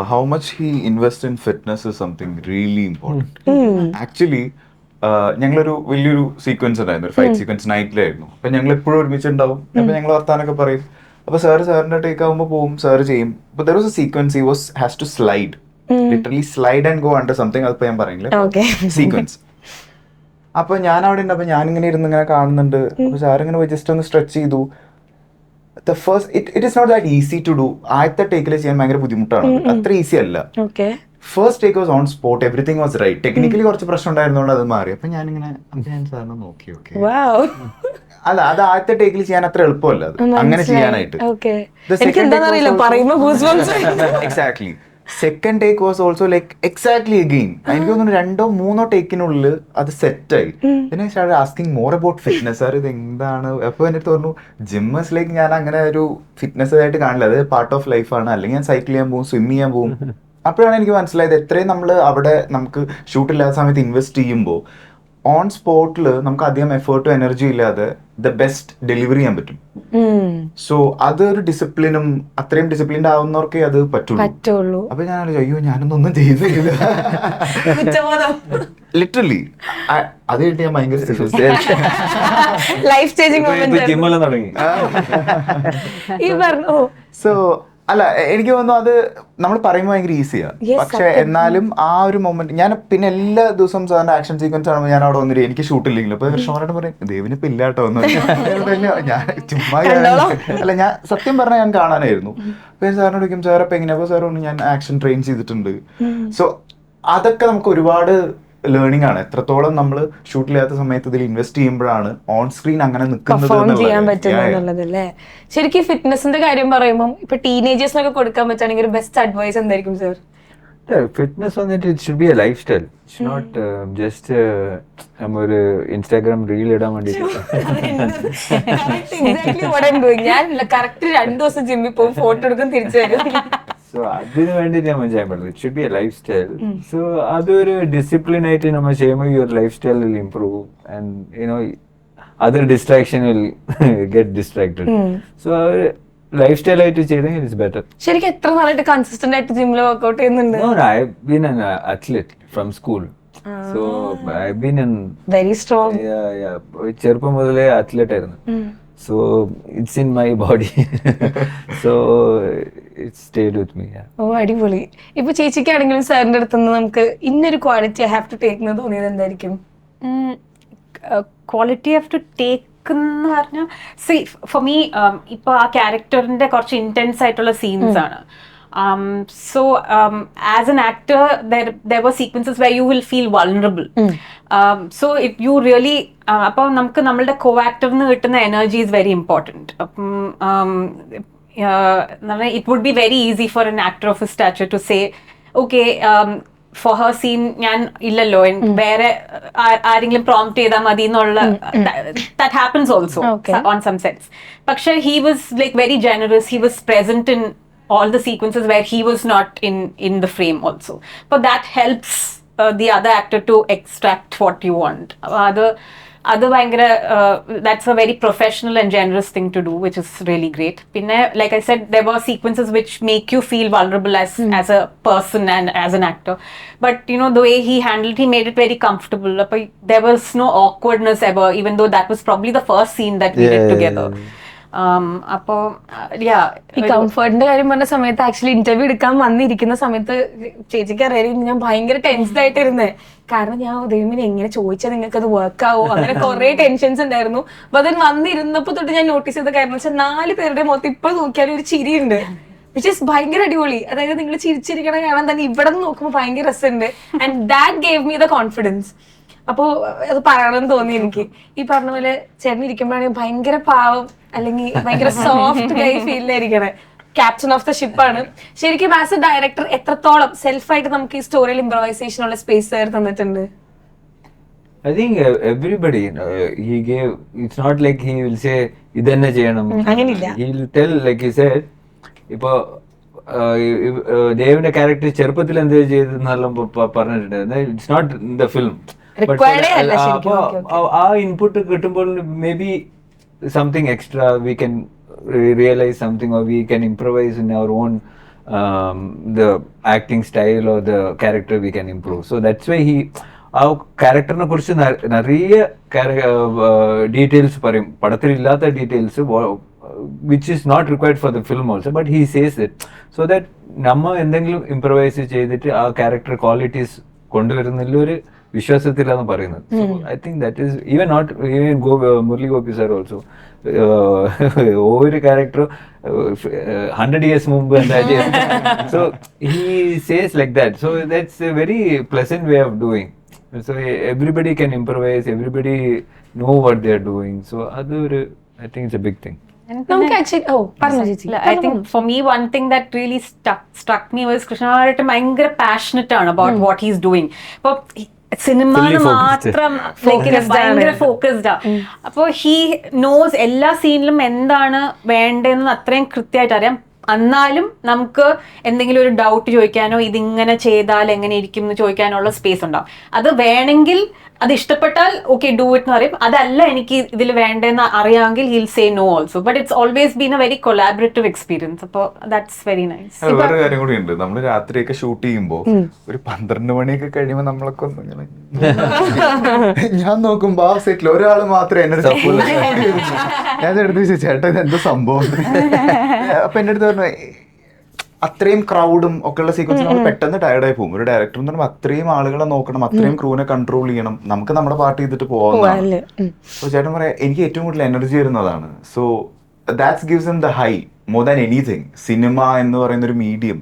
how much he invests in fitness is something really important. Actually, ഞങ്ങളൊരു വലിയൊരു സീക്വൻസ് ഉണ്ടായിരുന്നു, ഒരു ഫൈറ്റ് സീക്വൻസ് നൈറ്റിലായിരുന്നു. അപ്പൊ ഞങ്ങൾ എപ്പോഴും ഒരുമിച്ചുണ്ടാവും. അപ്പൊ ഞങ്ങൾ വർത്താനൊക്കെ പറയും. അപ്പൊ സാറിന്റെ ടേക്ക് ആകുമ്പോൾ പോവും, സാറ് ചെയ്യും. അപ്പൊ there was A sequence he has to slide, literally slide and go under something. അതിപ്പോ ഞാൻ പറയില്ല സീക്വൻസ്. അപ്പൊ ഞാൻ അവിടെ ഉണ്ട്. അപ്പൊ ഞാനിങ്ങനെ ഇരുന്ന് ഇങ്ങനെ കാണുന്നുണ്ട്. അപ്പൊ സാറിങ്ങനെ ജസ്റ്റ് ഒന്ന് സ്ട്രെച്ച് ചെയ്തു. The first, it is not that easy to do. ആദ്യത്തെ ടേക്കിൽ ചെയ്യാൻ ഭയങ്കര ബുദ്ധിമുട്ടാണ്, അത്ര ഈസി അല്ല. First take was on spot, everything was right. Technically കുറച്ച് പ്രശ്നം ഉണ്ടായിരുന്നോണ്ട് അത് മാറി. അപ്പൊ ഞാനിങ്ങനെ സാറിന് നോക്കി അല്ല, അത് ആദ്യത്തെ ടേക്കിൽ ചെയ്യാൻ അത്ര എളുപ്പമല്ല അത് അങ്ങനെ ചെയ്യാനായിട്ട്. Exactly. Second take was also like exactly again എനിക്ക് തോന്നുന്നു 2-3 ടേക്കിനുള്ളിൽ അത് സെറ്റായി. പിന്നെ asking more about fitness. Sir ഇത് എന്താണ്? അപ്പൊ എന്റെ അടുത്ത് പറഞ്ഞു ജിമ്മേഴ്സ് ലൈക്ക് ഞാൻ അങ്ങനെ ഒരു ഫിറ്റ്നസ് ആയിട്ട് കാണില്ല, അത് പാർട്ട് ഓഫ് ലൈഫാണ്. അല്ലെങ്കിൽ ഞാൻ സൈക്കിൾ ചെയ്യാൻ പോകും, സ്വിം ചെയ്യാൻ പോകും. അപ്പോഴാണ് എനിക്ക് മനസ്സിലായത് എത്രയും നമ്മൾ അവിടെ നമുക്ക് ഷൂട്ടില്ലാത്ത സമയത്ത് ഇൻവെസ്റ്റ് ചെയ്യുമ്പോൾ ഓൺ സ്പോട്ടിൽ നമുക്ക് അധികം എഫേർട്ടും എനർജി ഇല്ലാതെ ദ ബെസ്റ്റ് ഡെലിവറി ചെയ്യാൻ പറ്റും. സോ അതൊരു ഡിസിപ്ലിനും അത്രയും ഡിസിപ്ലിൻഡ് ആവുന്നവർക്കേ അത് പറ്റുള്ളൂ. അപ്പൊ ഞാൻ അയ്യോ ഞാനൊന്നും ചെയ്തില്ല ലിറ്ററലി. അത് കഴിഞ്ഞിട്ട് ഞാൻ ഭയങ്കര ലൈഫ് ചേഞ്ചിങ് സോ അല്ല, എനിക്ക് തോന്നുന്നു അത് നമ്മൾ പറയുമ്പോൾ ഭയങ്കര ഈസിയാ. പക്ഷെ എന്നാലും ആ ഒരു മൊമെന്റ് ഞാൻ പിന്നെ എല്ലാ ദിവസവും സാറിന്റെ ആക്ഷൻ സീക്വൻസ് ആകുമ്പോൾ ഞാൻ അവിടെ വന്നിട്ട് എനിക്ക് ഷൂട്ടില്ലെങ്കിലും അപ്പൊ കൃഷ്ണമായിട്ട് പറയും ദേവിനിപ്പോ ഇല്ലാട്ടോ എന്ന്. ഞാൻ ചുമ്മാ അല്ല, ഞാൻ സത്യം പറഞ്ഞാൽ ഞാൻ കാണാനായിരുന്നു. അപ്പൊ സാറിനോട് ചോദിക്കും സാർ അപ്പൊ എങ്ങനെയാ? അപ്പൊ സാർ പറഞ്ഞു ഞാൻ ആക്ഷൻ ട്രെയിൻ ചെയ്തിട്ടുണ്ട്. സോ അതൊക്കെ നമുക്ക് ഒരുപാട് ലേണിംഗ് ആണ്. എത്രത്തോളം നമ്മൾ ഷൂട്ടില്ലാത്ത സമയത്ത് ഇതിൽ ഇൻവെസ്റ്റ് ചെയ്യുമ്പോഴാണ് ഓൺ സ്ക്രീൻ അങ്ങനെ ചെയ്യാൻ പറ്റുന്നത്. ശരിക്കും ഫിറ്റ്നസിന്റെ കാര്യം പറയുമ്പോൾ ഇപ്പൊ ടീനേജേഴ്സിനൊക്കെ കൊടുക്കാൻ പറ്റുകയാണെങ്കിൽ ഒരു ബെസ്റ്റ് അഡ്വൈസ് എന്തായിരിക്കും സാർ? ഫിറ്റ്നസ് വന്നിട്ട് it should be a lifestyle. It's not just ഒരു ഇൻസ്റ്റാഗ്രാം റീൽ ഇടാൻ വേണ്ടിട്ട്. ഞാൻ കറക്റ്റ് 2 ദിവസം ജിമ്മിൽ പോകും, ഫോട്ടോ എടുക്കും, തിരിച്ചു വരും. സോ അതിന് വേണ്ടി നമ്മൾ ചെയ്യാൻ പറ്റില്ല. It should be a life style. So അതൊരു ഡിസിപ്ലിൻ ആയിട്ട് നമ്മൾ ചെയ്യുമ്പോൾ your life style will improve and other distraction will get distracted. So life style ആയിട്ട് ചെയ്തെങ്കിൽ ഇറ്റ്സ് ബെറ്റർ. ശരിക്കും എത്ര നാളായിട്ട് കൺസിസ്റ്റന്റ് ആയിട്ട് ജിമ്മിൽ വർക്ക്ഔട്ട് ചെയ്യുന്നുണ്ട്? No, I've been an athlete from school. So I've been in very strong. ചെറുപ്പം മുതലേ അത്ലറ്റ് ആയിരുന്നു. So it's in my body. So it stayed with me. ഓ അടിപൊളി. ഇപ്പൊ ചേച്ചിക്കാണെങ്കിലും സാറിന്റെ അടുത്തുനിന്ന് നമുക്ക് ഇന്നൊരു quality I have to take എന്ന് തോന്നിയത് എന്തായിരിക്കും? ക്വാളിറ്റി ഹാവ് ടു ടേക്ക് എന്ന് പറഞ്ഞാൽ സി ഫോർ മീ ഇപ്പൊ ആ ക്യാരക്ടറിന്റെ കുറച്ച് ഇന്റൻസ് ആയിട്ടുള്ള സീൻസ് ആണ്. So as an actor there were sequences where you will feel vulnerable. So if you really അപ്പോൾ നമുക്ക് നമ്മളുടെ co-actorന്ന് കിട്ടുന്ന energy is very important. It would be very easy for an actor of his stature to say okay for her scene ഞാൻ ഇല്ലല്ലോ വേറെ ആരെങ്കിലും prompt ചെയ്താൽ മതി എന്നുള്ള that happens also on some sets. പക്ഷെ he was like very generous, he was present in all the sequences where he was not in the frame also, but that helps the other actor to extract what you want. അത് ഭയങ്കര that's a very professional and generous thing to do, which is really great. പിന്നെ like I said, there were sequences which make you feel vulnerable as a person and as an actor, but you know the way he handled, he made it very comfortable. There was no awkwardness ever, even though that was probably the first scene that we did together. അപ്പോ ഈ കംഫർട്ടിന്റെ കാര്യം പറഞ്ഞ സമയത്ത് actually interview എടുക്കാൻ വന്നിരിക്കുന്ന സമയത്ത് ചേച്ചിക്ക് അറിയാം ഞാൻ ഭയങ്കര ടെൻസ്ഡ് ആയിട്ടിരുന്നേ. കാരണം ഞാൻ ദൈവമിനെ എങ്ങനെ ചോദിച്ചാൽ നിങ്ങൾക്ക് അത് വർക്ക് ആവോ, അങ്ങനെ കുറെ ടെൻഷൻസ് ഉണ്ടായിരുന്നു. അപ്പൊ അതിന് വന്നിരുന്നപ്പോ തൊട്ട് ഞാൻ നോട്ടീസ് ചെയ്ത കാര്യം വെച്ചാൽ 4 പേരുടെ മുഖത്ത് ഇപ്പൊ നോക്കിയാലും ഒരു ചിരിയുണ്ട്, വിച്ച് ഇസ് ഭയങ്കര അടിപൊളി. അതായത് നിങ്ങൾ ചിരിച്ചിരിക്കണ കാണാൻ തന്നെ ഇവിടെ നിന്ന് നോക്കുമ്പോൾ ഭയങ്കര രസമുണ്ട്. And that gave me the confidence. അപ്പോ അത് പറയണമെന്ന് തോന്നി എനിക്ക്. ഈ പറഞ്ഞ പോലെ ചേട്ടൻ ഇരിക്കുമ്പോഴാണെങ്കിൽ ഭയങ്കര പാവം അല്ലെങ്കിൽ ഭയങ്കര സോഫ്റ്റ് ഗൈ ഫീലിലായിരിക്കണേ. ക്യാപ്റ്റൻ ഓഫ് ദ ഷിപ്പാണ്. ശരിക്കും ആസ് എ ഡയറക്ടർ എത്രത്തോളം സെൽഫായിട്ട് നമുക്ക് ഈ സ്റ്റോറിയിൽ ഇംപ്രവൈസേഷൻ ഉള്ള സ്പേസ് തന്നിട്ടുണ്ട്? I think everybody, he gave, it's not like he will say idanna cheyanam. He will tell, like he said, ipo ദേവിന്റെ ക്യാരക്ടർ ചെറുപ്പത്തിൽ എന്ത് ചെയ്തെന്നെല്ലാം പറഞ്ഞിട്ടുണ്ട്. It's not in the film. ആ ഇൻപുട്ട് കിട്ടുമ്പോൾ maybe something extra we can realise something or we can improvise in our own the acting style or the character we can improve. So that's why he ആ ക്യാരക്ടറിനെ കുറിച്ച് നിറയെ details പറയും, പടത്തിലില്ലാത്ത details which is not required for the film also, but he says it so that നമ്മ എന്തെങ്കിലും improvise ചെയ്തിട്ട് ആ character qualities കൊണ്ടുവരുന്നില്ല ഒരു വിശ്വാസത്തിലാണ് പറയുന്നത്. So I think that is even not even Murali Gopi sir also ഒരു character 100 years മുമ്പ് എന്താ ചെയ്യുന്നത്. So he says like that, so that's a very pleasant way of doing. So everybody can improvise, everybody know what they are doing. So adur I think it's a big thing. I think for me one thing that really struck me was Krishnamarayan ഭയങ്കര passionate ആണ് about what he's doing. അപ്പൊ cinema മാത്രം ഭയങ്കര focused ആ. അപ്പൊ he knows എല്ലാ സീനിലും എന്താണ് വേണ്ടതെന്ന് അത്രയും കൃത്യമായിട്ട് അറിയാം. എന്നാലും നമുക്ക് എന്തെങ്കിലും ഒരു ഡൗട്ട് ചോദിക്കാനോ ഇതിങ്ങനെ ചെയ്താൽ എങ്ങനെ ഇരിക്കും എന്ന് ചോദിക്കാനുള്ള സ്പേസ് ഉണ്ടാവും. അത് വേണമെങ്കിൽ അത് ഇഷ്ടപ്പെട്ടാൽ ഓക്കെ ഡു ഇറ്റ് എന്ന് പറയും. അതല്ല എനിക്ക് ഇതിൽ വേണ്ടെന്ന് അറിയാമെങ്കിൽ he'll say no also. But it's always been a very collaborative experience. അപ്പോൾ ദാറ്റ്സ് വെരി നൈസ്. വേറെ കാര്യം കൂടി ഉണ്ട്, നമ്മള് രാത്രിയൊക്കെ ഷൂട്ട് ചെയ്യുമ്പോ ഒരു 12 മണിയൊക്കെ കഴിയുമ്പോ നമ്മളൊക്കെ ഒന്ന് ഇങ്ങനെ ഞാൻ നോക്കുമ്പോ ആ സെറ്റിൽ ഒരാള് മാത്രമേ എന്നെ ഞാൻ എടുത്ത് ചോദിച്ചു ചേട്ടാ ഇത് എന്താ സംഭവം. അപ്പൊ എന്റെ അടുത്ത് പറഞ്ഞു അത്രയും ക്രൗഡും ഒക്കെ ഉള്ള സീക്വൻസ് നമ്മൾ പെട്ടെന്ന് ടയർഡായി പോകും. ഒരു ഡയറക്ടർ എന്ന് പറയുമ്പോൾ അത്രയും ആളുകളെ നോക്കണം, അത്രയും ക്രൂവിനെ കൺട്രോൾ ചെയ്യണം, നമുക്ക് നമ്മുടെ പാർട്ട് ചെയ്തിട്ട് പോകുന്നതാണ്. സോ ചേട്ടൻ പറയാം എനിക്ക് ഏറ്റവും കൂടുതൽ എനർജി വരുന്നതാണ്. So that's gives them the high more than anything. Cinema എന്ന് പറയുന്ന ഒരു മീഡിയം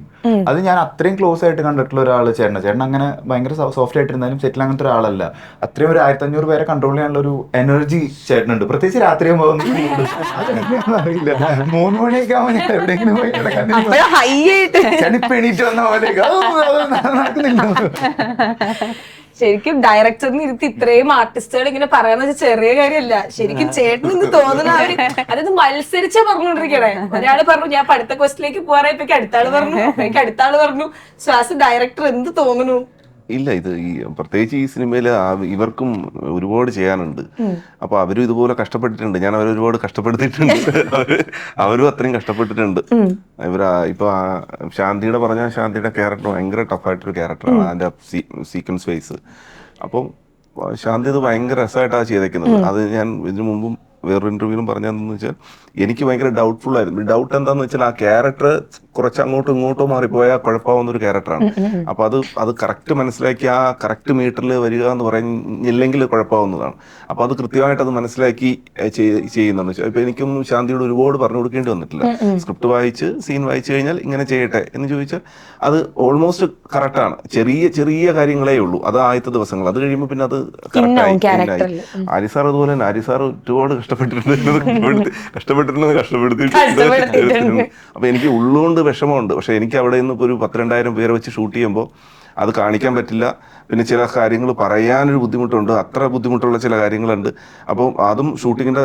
അത് ഞാൻ അത്രയും ക്ലോസ് ആയിട്ട് കണ്ടിട്ടുള്ള ഒരാൾ ചേട്ടൻ അങ്ങനെ ഭയങ്കര സോഫ്റ്റ് ആയിട്ടിരുന്നാലും സെറ്റിൽ അങ്ങനത്തെ ഒരാളല്ല. അത്രയും ഒരു 1500 പേരെ കൺട്രോൾ ചെയ്യാനുള്ള ഒരു എനർജി ചേട്ടനുണ്ട്. പ്രത്യേകിച്ച് രാത്രി ആകുമ്പോൾ അറിയില്ല 3 മണിയൊക്കെ ആവുമ്പോൾ ഞാൻ എവിടെയെങ്കിലും പോയി ചേട്ടൻ ഇപ്പൊ എണീറ്റ് വന്ന പോലെയൊക്കെ നടക്കുന്നില്ല. ശരിക്കും ഡയറക്ടറിന് ഇരുത്തി ഇത്രയും ആർട്ടിസ്റ്റുകൾ ഇങ്ങനെ പറയാന്ന് വെച്ചാൽ ചെറിയ കാര്യമല്ല. ശരിക്കും ചേട്ടൻ ഇന്ന് തോന്നുന്ന അതായത് മത്സരിച്ചാ പറഞ്ഞോണ്ടിരിക്കണേ. ഒരാള് പറഞ്ഞു ഞാൻ അടുത്ത ക്വസ്റ്റിലേക്ക് പോകാറായപ്പോ അടുത്താള് പറഞ്ഞു. സോ ആസ് എ ഡയറക്ടർ എന്ത് തോന്നുന്നു? ഇല്ല, ഇത് ഈ പ്രത്യേകിച്ച് ഈ സിനിമയിൽ ഇവർക്കും ഒരുപാട് ചെയ്യാനുണ്ട്. അപ്പൊ അവരും ഇതുപോലെ കഷ്ടപ്പെട്ടിട്ടുണ്ട്. ഞാൻ അവരെ ഒരുപാട് കഷ്ടപ്പെടുത്തിയിട്ടുണ്ട്. അവരും അത്രയും കഷ്ടപ്പെട്ടിട്ടുണ്ട്. ഇപ്പൊ ശാന്തിയുടെ ക്യാരക്ടർ ഭയങ്കര ടഫായിട്ടൊരു ക്യാരക്ടറാണ്. അതിന്റെ സീക്വൻസ് വൈസ് അപ്പം ശാന്തി അത് ഭയങ്കര രസമായിട്ടാണ് ചെയ്തേക്കുന്നത്. അത് ഞാൻ ഇതിനു മുമ്പും വേറൊരു ഇന്റർവ്യൂവിലും പറഞ്ഞതെന്ന് വെച്ചാൽ എനിക്ക് ഭയങ്കര ഡൗട്ട്ഫുൾ ആയിരുന്നു. ഡൗട്ട് എന്താന്ന് വെച്ചാൽ ആ ക്യാരക്ടർ കുറച്ച് അങ്ങോട്ടും ഇങ്ങോട്ടും മാറിപ്പോയാൽ കുഴപ്പമാവുന്ന ഒരു ക്യാരക്ടറാണ്. അപ്പൊ അത് കറക്റ്റ് മനസ്സിലാക്കി ആ കറക്റ്റ് മീറ്ററിൽ വരിക എന്ന് പറഞ്ഞില്ലെങ്കിൽ കുഴപ്പമാവുന്നതാണ്. അപ്പൊ അത് കൃത്യമായിട്ട് അത് മനസ്സിലാക്കി ചെയ്യുന്നുണ്ട്. ഇപ്പൊ എനിക്കും ശാന്തിയോട് ഒരുപാട് പറഞ്ഞു കൊടുക്കേണ്ടി വന്നിട്ടില്ല. സ്ക്രിപ്റ്റ് വായിച്ച് സീൻ വായിച്ചു കഴിഞ്ഞാൽ ഇങ്ങനെ ചെയ്യട്ടെ എന്ന് ചോദിച്ചാൽ അത് ഓൾമോസ്റ്റ് കറക്റ്റാണ്. ചെറിയ ചെറിയ കാര്യങ്ങളേ ഉള്ളൂ. അത് ആദ്യത്തെ ദിവസങ്ങൾ. അത് കഴിയുമ്പോൾ പിന്നെ അത് കറക്റ്റായി. ആരിസാർ അതുപോലെ തന്നെ. ആരിസാർ ഒരുപാട് കഷ്ടപ്പെട്ടിട്ടുണ്ട്. അപ്പൊ എനിക്ക് ഉള്ളുകൊണ്ട് വിഷമമുണ്ട്. പക്ഷെ എനിക്ക് അവിടെ നിന്ന് ഒരു 10,000-2,000 പേരെ വെച്ച് ഷൂട്ട് ചെയ്യുമ്പോൾ അത് കാണിക്കാൻ പറ്റില്ല. പിന്നെ ചില കാര്യങ്ങൾ പറയാനൊരു ബുദ്ധിമുട്ടുണ്ട്. അത്ര ബുദ്ധിമുട്ടുള്ള ചില കാര്യങ്ങളുണ്ട്. അപ്പം അതും ഷൂട്ടിങ്ങിന്റെ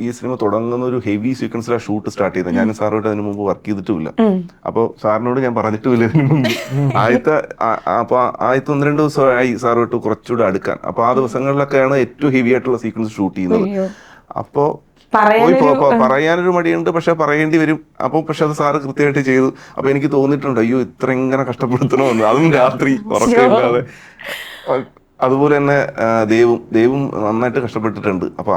ഈ സിനിമ തുടങ്ങുന്ന ഒരു ഹെവി സീക്വൻസിലാണ് ഷൂട്ട് സ്റ്റാർട്ട് ചെയ്തത്. ഞാൻ സാറുമായിട്ട് അതിന് മുമ്പ് വർക്ക് ചെയ്തിട്ടുമില്ല. അപ്പോൾ സാറിനോട് ഞാൻ പറഞ്ഞിട്ടുമില്ല ഇതിന് മുമ്പ്. ആദ്യത്തെ 1-2 ദിവസമായി സാറുമായിട്ട് കുറച്ചുകൂടെ അടുക്കാൻ. അപ്പൊ ആ ദിവസങ്ങളിലൊക്കെയാണ് ഏറ്റവും ഹെവി ആയിട്ടുള്ള സീക്വൻസ് ഷൂട്ട് ചെയ്യുന്നത്. അപ്പോ പറയാനൊരു മടിയുണ്ട്, പക്ഷെ പറയേണ്ടി വരും. അപ്പൊ പക്ഷെ അത് സാറ് കൃത്യമായിട്ട് ചെയ്തു. അപ്പൊ എനിക്ക് തോന്നിയിട്ടുണ്ട് അയ്യോ ഇത്ര ഇങ്ങനെ കഷ്ടപ്പെടുത്തണമെന്ന്. അതും രാത്രി ഉറക്കമില്ലാതെ. അതുപോലെ തന്നെ ദേവും നന്നായിട്ട് കഷ്ടപ്പെട്ടിട്ടുണ്ട്. അപ്പൊ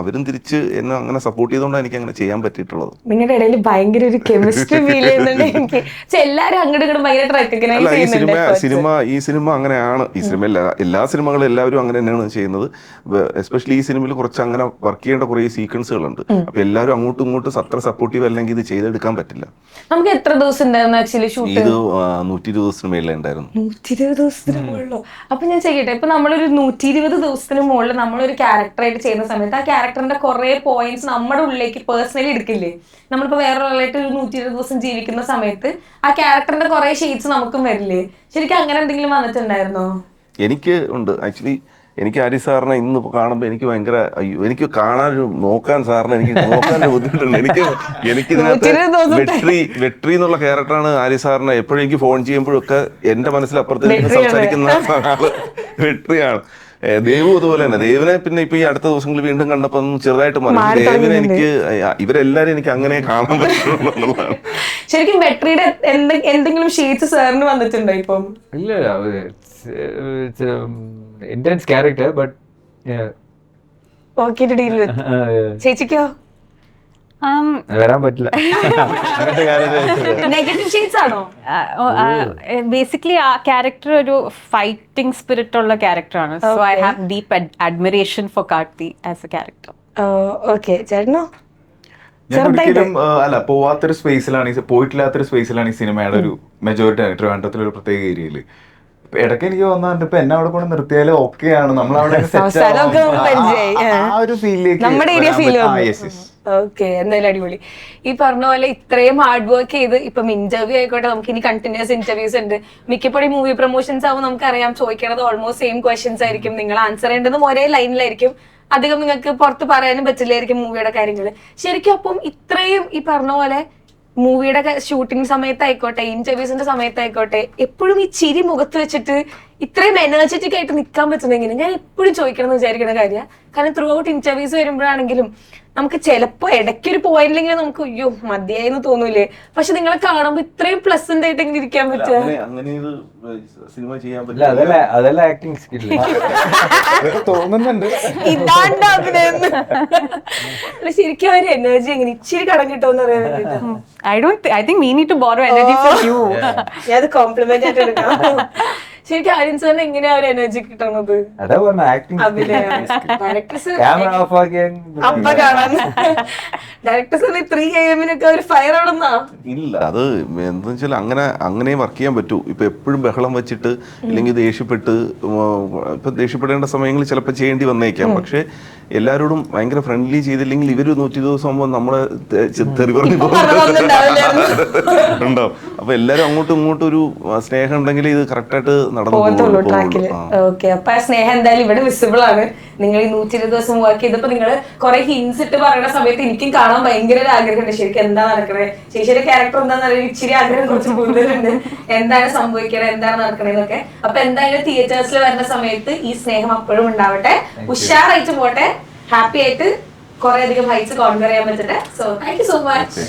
അവരും തിരിച്ച് എന്നെ അങ്ങനെ സപ്പോർട്ട് ചെയ്തുകൊണ്ടാണ് എനിക്ക് അങ്ങനെ ചെയ്യാൻ പറ്റിയിട്ടുള്ളത്. നിങ്ങളുടെ ഇടയിൽ ഭയങ്കര ഒരു കെമിസ്ട്രി ഫീൽ ചെയ്യുന്നുണ്ട് എനിക്ക്. എല്ലാരും അങ്ങോട്ടും ഇങ്ങോട്ടും ഭയങ്കര റെക്കഗ്നൈസ് ചെയ്യുന്നുണ്ട്. ഈ സിനിമ അങ്ങനെയാണ്. ഈ സിനിമ എല്ലാ സിനിമകളും എല്ലാവരും അങ്ങനെ തന്നെയാണ് ചെയ്യുന്നത്. എസ്പെഷ്യലി ഈ സിനിമയിൽ കുറച്ച് അങ്ങനെ വർക്ക് ചെയ്യേണ്ട കുറെ സീക്വൻസുകളുണ്ട്. അപ്പൊ എല്ലാവരും അങ്ങോട്ടും ഇങ്ങോട്ടും അത്ര സപ്പോർട്ടീവ് അല്ലെങ്കിൽ ഇത് ചെയ്തെടുക്കാൻ പറ്റില്ല. നമുക്ക് എത്ര ദിവസം ഉണ്ടായിരുന്നു ആക്ച്വലി ഷൂട്ട്? ഇത് 120 ദിവസത്തിന് മേളിൽ ഉണ്ടായിരുന്നു. 120 ദിവസത്തിന് മുകളിലോ? അപ്പൊ ഞാൻ ചെയ്യട്ടെ, ഇപ്പൊ നമ്മളൊരു 120 ദിവസത്തിന് മുകളിൽ നമ്മളൊരു ക്യാരക്ടറായിട്ട് ചെയ്യുന്ന സമയത്ത് ആ ക്യാരക്ടറിന്റെ കുറെ പോയിന്റ്സ് നമ്മുടെ ഉള്ളിലേക്ക് പേഴ്സണലി എടുക്കില്ലേ? നമ്മളിപ്പോ വേറൊരാളായിട്ട് ഒരു 120 ദിവസം ജീവിക്കുന്ന സമയത്ത് ആ ക്യാരക്ടറിന്റെ കുറെ ഷെയ്ഡ്സ് നമുക്കും വരില്ലേ? ശരിക്കും അങ്ങനെ എന്തെങ്കിലും വന്നിട്ടുണ്ടായിരുന്നോ? എനിക്ക് ഉണ്ട് ആക്ച്വലി. എനിക്ക് ഹരി സാറിനെ ഇന്ന് കാണുമ്പോൾ എനിക്ക് ഭയങ്കര അയ്യോ, എനിക്ക് നോക്കാൻ സാറിനെ എനിക്ക് നോക്കാൻ ബുദ്ധിമുട്ടുണ്ട്. എനിക്ക് ഇതിനകത്ത് വെട്രി എന്നുള്ള ക്യാരക്ടറാണ് ഹരി സാറിനെ എപ്പോഴും എനിക്ക് ഫോൺ ചെയ്യുമ്പോഴൊക്കെ എന്റെ മനസ്സിലപ്പുറത്തേക്ക് സംസാരിക്കുന്ന ആള് വെട്രിയാണ്. ദേവു അതുപോലെ തന്നെ. ദേവിനെ പിന്നെ ഇപ്പൊ ഈ അടുത്ത ദിവസങ്ങളിൽ വീണ്ടും കണ്ടപ്പോ ചെറുതായിട്ട് മാറി. ദേവിനെ എനിക്ക് ഇവരെല്ലാരും എനിക്ക് അങ്ങനെ കാണാൻ പറ്റുള്ളൂ എന്നുള്ളതാണ്. ശരിക്കും വെട്രിയുടെ എന്തെങ്കിലും ഷെയ്ഡ്സ് സാറിന് വന്നിട്ടുണ്ടോ ഇപ്പം? ഇല്ല, intense character, but yeah. Okay to deal with. ചേച്ചിക്കോ? വരാൻ പറ്റില്ല. നെഗറ്റീവ് ഷെയ്ഡ്സ് ആണോ? ബേസിക്കലി ആ ക്യാരക്ടർ ഒരു ഫൈറ്റിംഗ് സ്പിരിറ്റ് ഉള്ള ക്യാരക്ടറാണ്. So I have deep admiration for Karthi as a character. Okay, ചേട്ടനോ? ഞാൻ ഒരിക്കലും പോവാത്തൊരു പോയിട്ടില്ലാത്തൊരു സ്പേസിലാണ് ഈ സിനിമയുടെ ഒരു മെജോറിറ്റി. ട്രിവാൻഡ്രത്തിലൊരു പ്രത്യേക ഏരിയയില് ഇടയ്ക്ക് എനിക്ക് തോന്നാറുണ്ട് ഇപ്പൊ എന്നെ അവിടെ കൊണ്ട് നിർത്തിയാലും ഓക്കെയാണ്, നമ്മളവിടെ ആ ഒരു ഫീലിലേക്ക്. ഓക്കെ, എന്തായാലും അടിപൊളി. ഈ പറഞ്ഞ പോലെ ഇത്രയും ഹാർഡ് വർക്ക് ചെയ്ത് ഇപ്പം ഇന്റർവ്യൂ ആയിക്കോട്ടെ, നമുക്ക് ഇനി കണ്ടിന്യൂസ് ഇന്റർവ്യൂസ് ഉണ്ട്. മിക്കപ്പോഴും മൂവി പ്രൊമോഷൻസ് ആവുമ്പോൾ നമുക്കറിയാം ചോദിക്കണത് ഓൾമോസ്റ്റ് സെയിം ക്വസ്റ്റ്യൻസ് ആയിരിക്കും. നിങ്ങൾ ആൻസർ ചെയ്യേണ്ടതും ഒരേ ലൈനിലായിരിക്കും. അധികം നിങ്ങൾക്ക് പുറത്ത് പറയാനും പറ്റില്ലായിരിക്കും മൂവിയുടെ കാര്യങ്ങൾ. ശരിക്കും അപ്പം ഇത്രയും ഈ പറഞ്ഞ പോലെ മൂവിയുടെ ഷൂട്ടിംഗ് സമയത്തായിക്കോട്ടെ, ഇന്റർവ്യൂസിന്റെ സമയത്തായിക്കോട്ടെ, എപ്പോഴും ഈ ചിരി മുഖത്ത് വെച്ചിട്ട് ഇത്രയും എനർജറ്റിക് ആയിട്ട് നിൽക്കാൻ പറ്റുന്നെങ്കിൽ ഞാൻ എപ്പോഴും ചോദിക്കണം എന്ന് വിചാരിക്കുന്ന കാര്യമാണ്. കാരണം ത്രൂ ഔട്ട് ഇന്റർവ്യൂസ് വരുമ്പോഴാണെങ്കിലും നമുക്ക് ചിലപ്പോ ഇടയ്ക്കൊരു പോയിന്റിലെങ്കിലും നമുക്ക് അയ്യോ മതിയായെന്ന് തോന്നൂലേ? പക്ഷെ നിങ്ങളെ കാണുമ്പോ ഇത്രയും പ്ലസന്റ് ആയിട്ട് എങ്ങനെ ഇരിക്കാൻ പറ്റുക? അതല്ല ആക്ടിങ് സ്കിൽ തോന്നുന്നുണ്ട്. ഇതാണ്ട് അഭിനയം. ശരിക്കും ഒരു എനർജി എങ്ങനെ ഇച്ചിരി കടം കിട്ടുമെന്ന് പറയാൻ I think we need to borrow energy from you. ഞാൻ അത് കോംപ്ലിമെന്റ് ആയിട്ട് എടുക്കാം. ശരിക്കും ആര്യൻ സാറിന് എങ്ങനെയാ ഒരു എനർജി കിട്ടുന്നത്? അതാ പറഞ്ഞ ആക്ടിങ് ക്യാമറ ഓഫ് ആക്കിയാൽ അപ്പ കാണാൻ ഡയറക്ടേഴ്സ് 3 AM ഒരു ഫയർ ആണെന്നാ? ഇല്ല, അത് എന്താ വെച്ചാൽ അങ്ങനെ വർക്ക് ചെയ്യാൻ പറ്റൂ. ഇപ്പൊ എപ്പോഴും ബഹളം വെച്ചിട്ട് അല്ലെങ്കിൽ ഇപ്പൊ ദേഷ്യപ്പെടേണ്ട സമയങ്ങളിൽ ചിലപ്പോൾ ചെയ്യേണ്ടി വന്നേക്കാം. പക്ഷെ എല്ലാവരോടും ഭയങ്കര ഫ്രണ്ട്ലി ചെയ്തില്ലെങ്കിൽ ഇവര് 120 ദിവസം ആകുമ്പോൾ നമ്മളെ തെറി പറഞ്ഞു ഉണ്ടാവും. അപ്പൊ എല്ലാരും അങ്ങോട്ടും ഇങ്ങോട്ടും ഒരു സ്നേഹം ഉണ്ടെങ്കിൽ ഇത് കറക്റ്റായിട്ട് പോകത്തുള്ളൂ ട്രാക്കില്. ഓക്കെ, അപ്പൊ ആ സ്നേഹം എന്തായാലും ഇവിടെ വിസിബിൾ ആണ്. നിങ്ങൾ ഈ 120 ദിവസം വർക്ക് ചെയ്തപ്പോ നിങ്ങൾ കുറെ ഹിൻസ് ഇട്ട് പറയുന്ന സമയത്ത് എനിക്കും കാണാൻ ഭയങ്കര ഒരു ആഗ്രഹമുണ്ട്. ശരിക്കും എന്താ നടക്കണേ, ചേച്ചിയുടെ ക്യാരക്ടർ എന്താന്ന് അറിയാൻ ഇച്ചിരി ആഗ്രഹം കുറച്ച് കൂടുതലുണ്ട്. എന്താണ് സംഭവിക്കണേ, എന്താണ് നടക്കണേന്നൊക്കെ. അപ്പൊ എന്തായാലും തിയേറ്റേഴ്സിൽ വരുന്ന സമയത്ത് ഈ സ്നേഹം അപ്പോഴും ഉണ്ടാവട്ടെ, ഉഷാറായിട്ട് പോട്ടെ, ഹാപ്പി ആയിട്ട് കുറെ അധികം ഹൈറ്റ്സ് കോൺവർ ചെയ്യാൻ പറ്റട്ടെ. So thank you so much.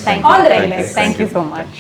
Thank you so much.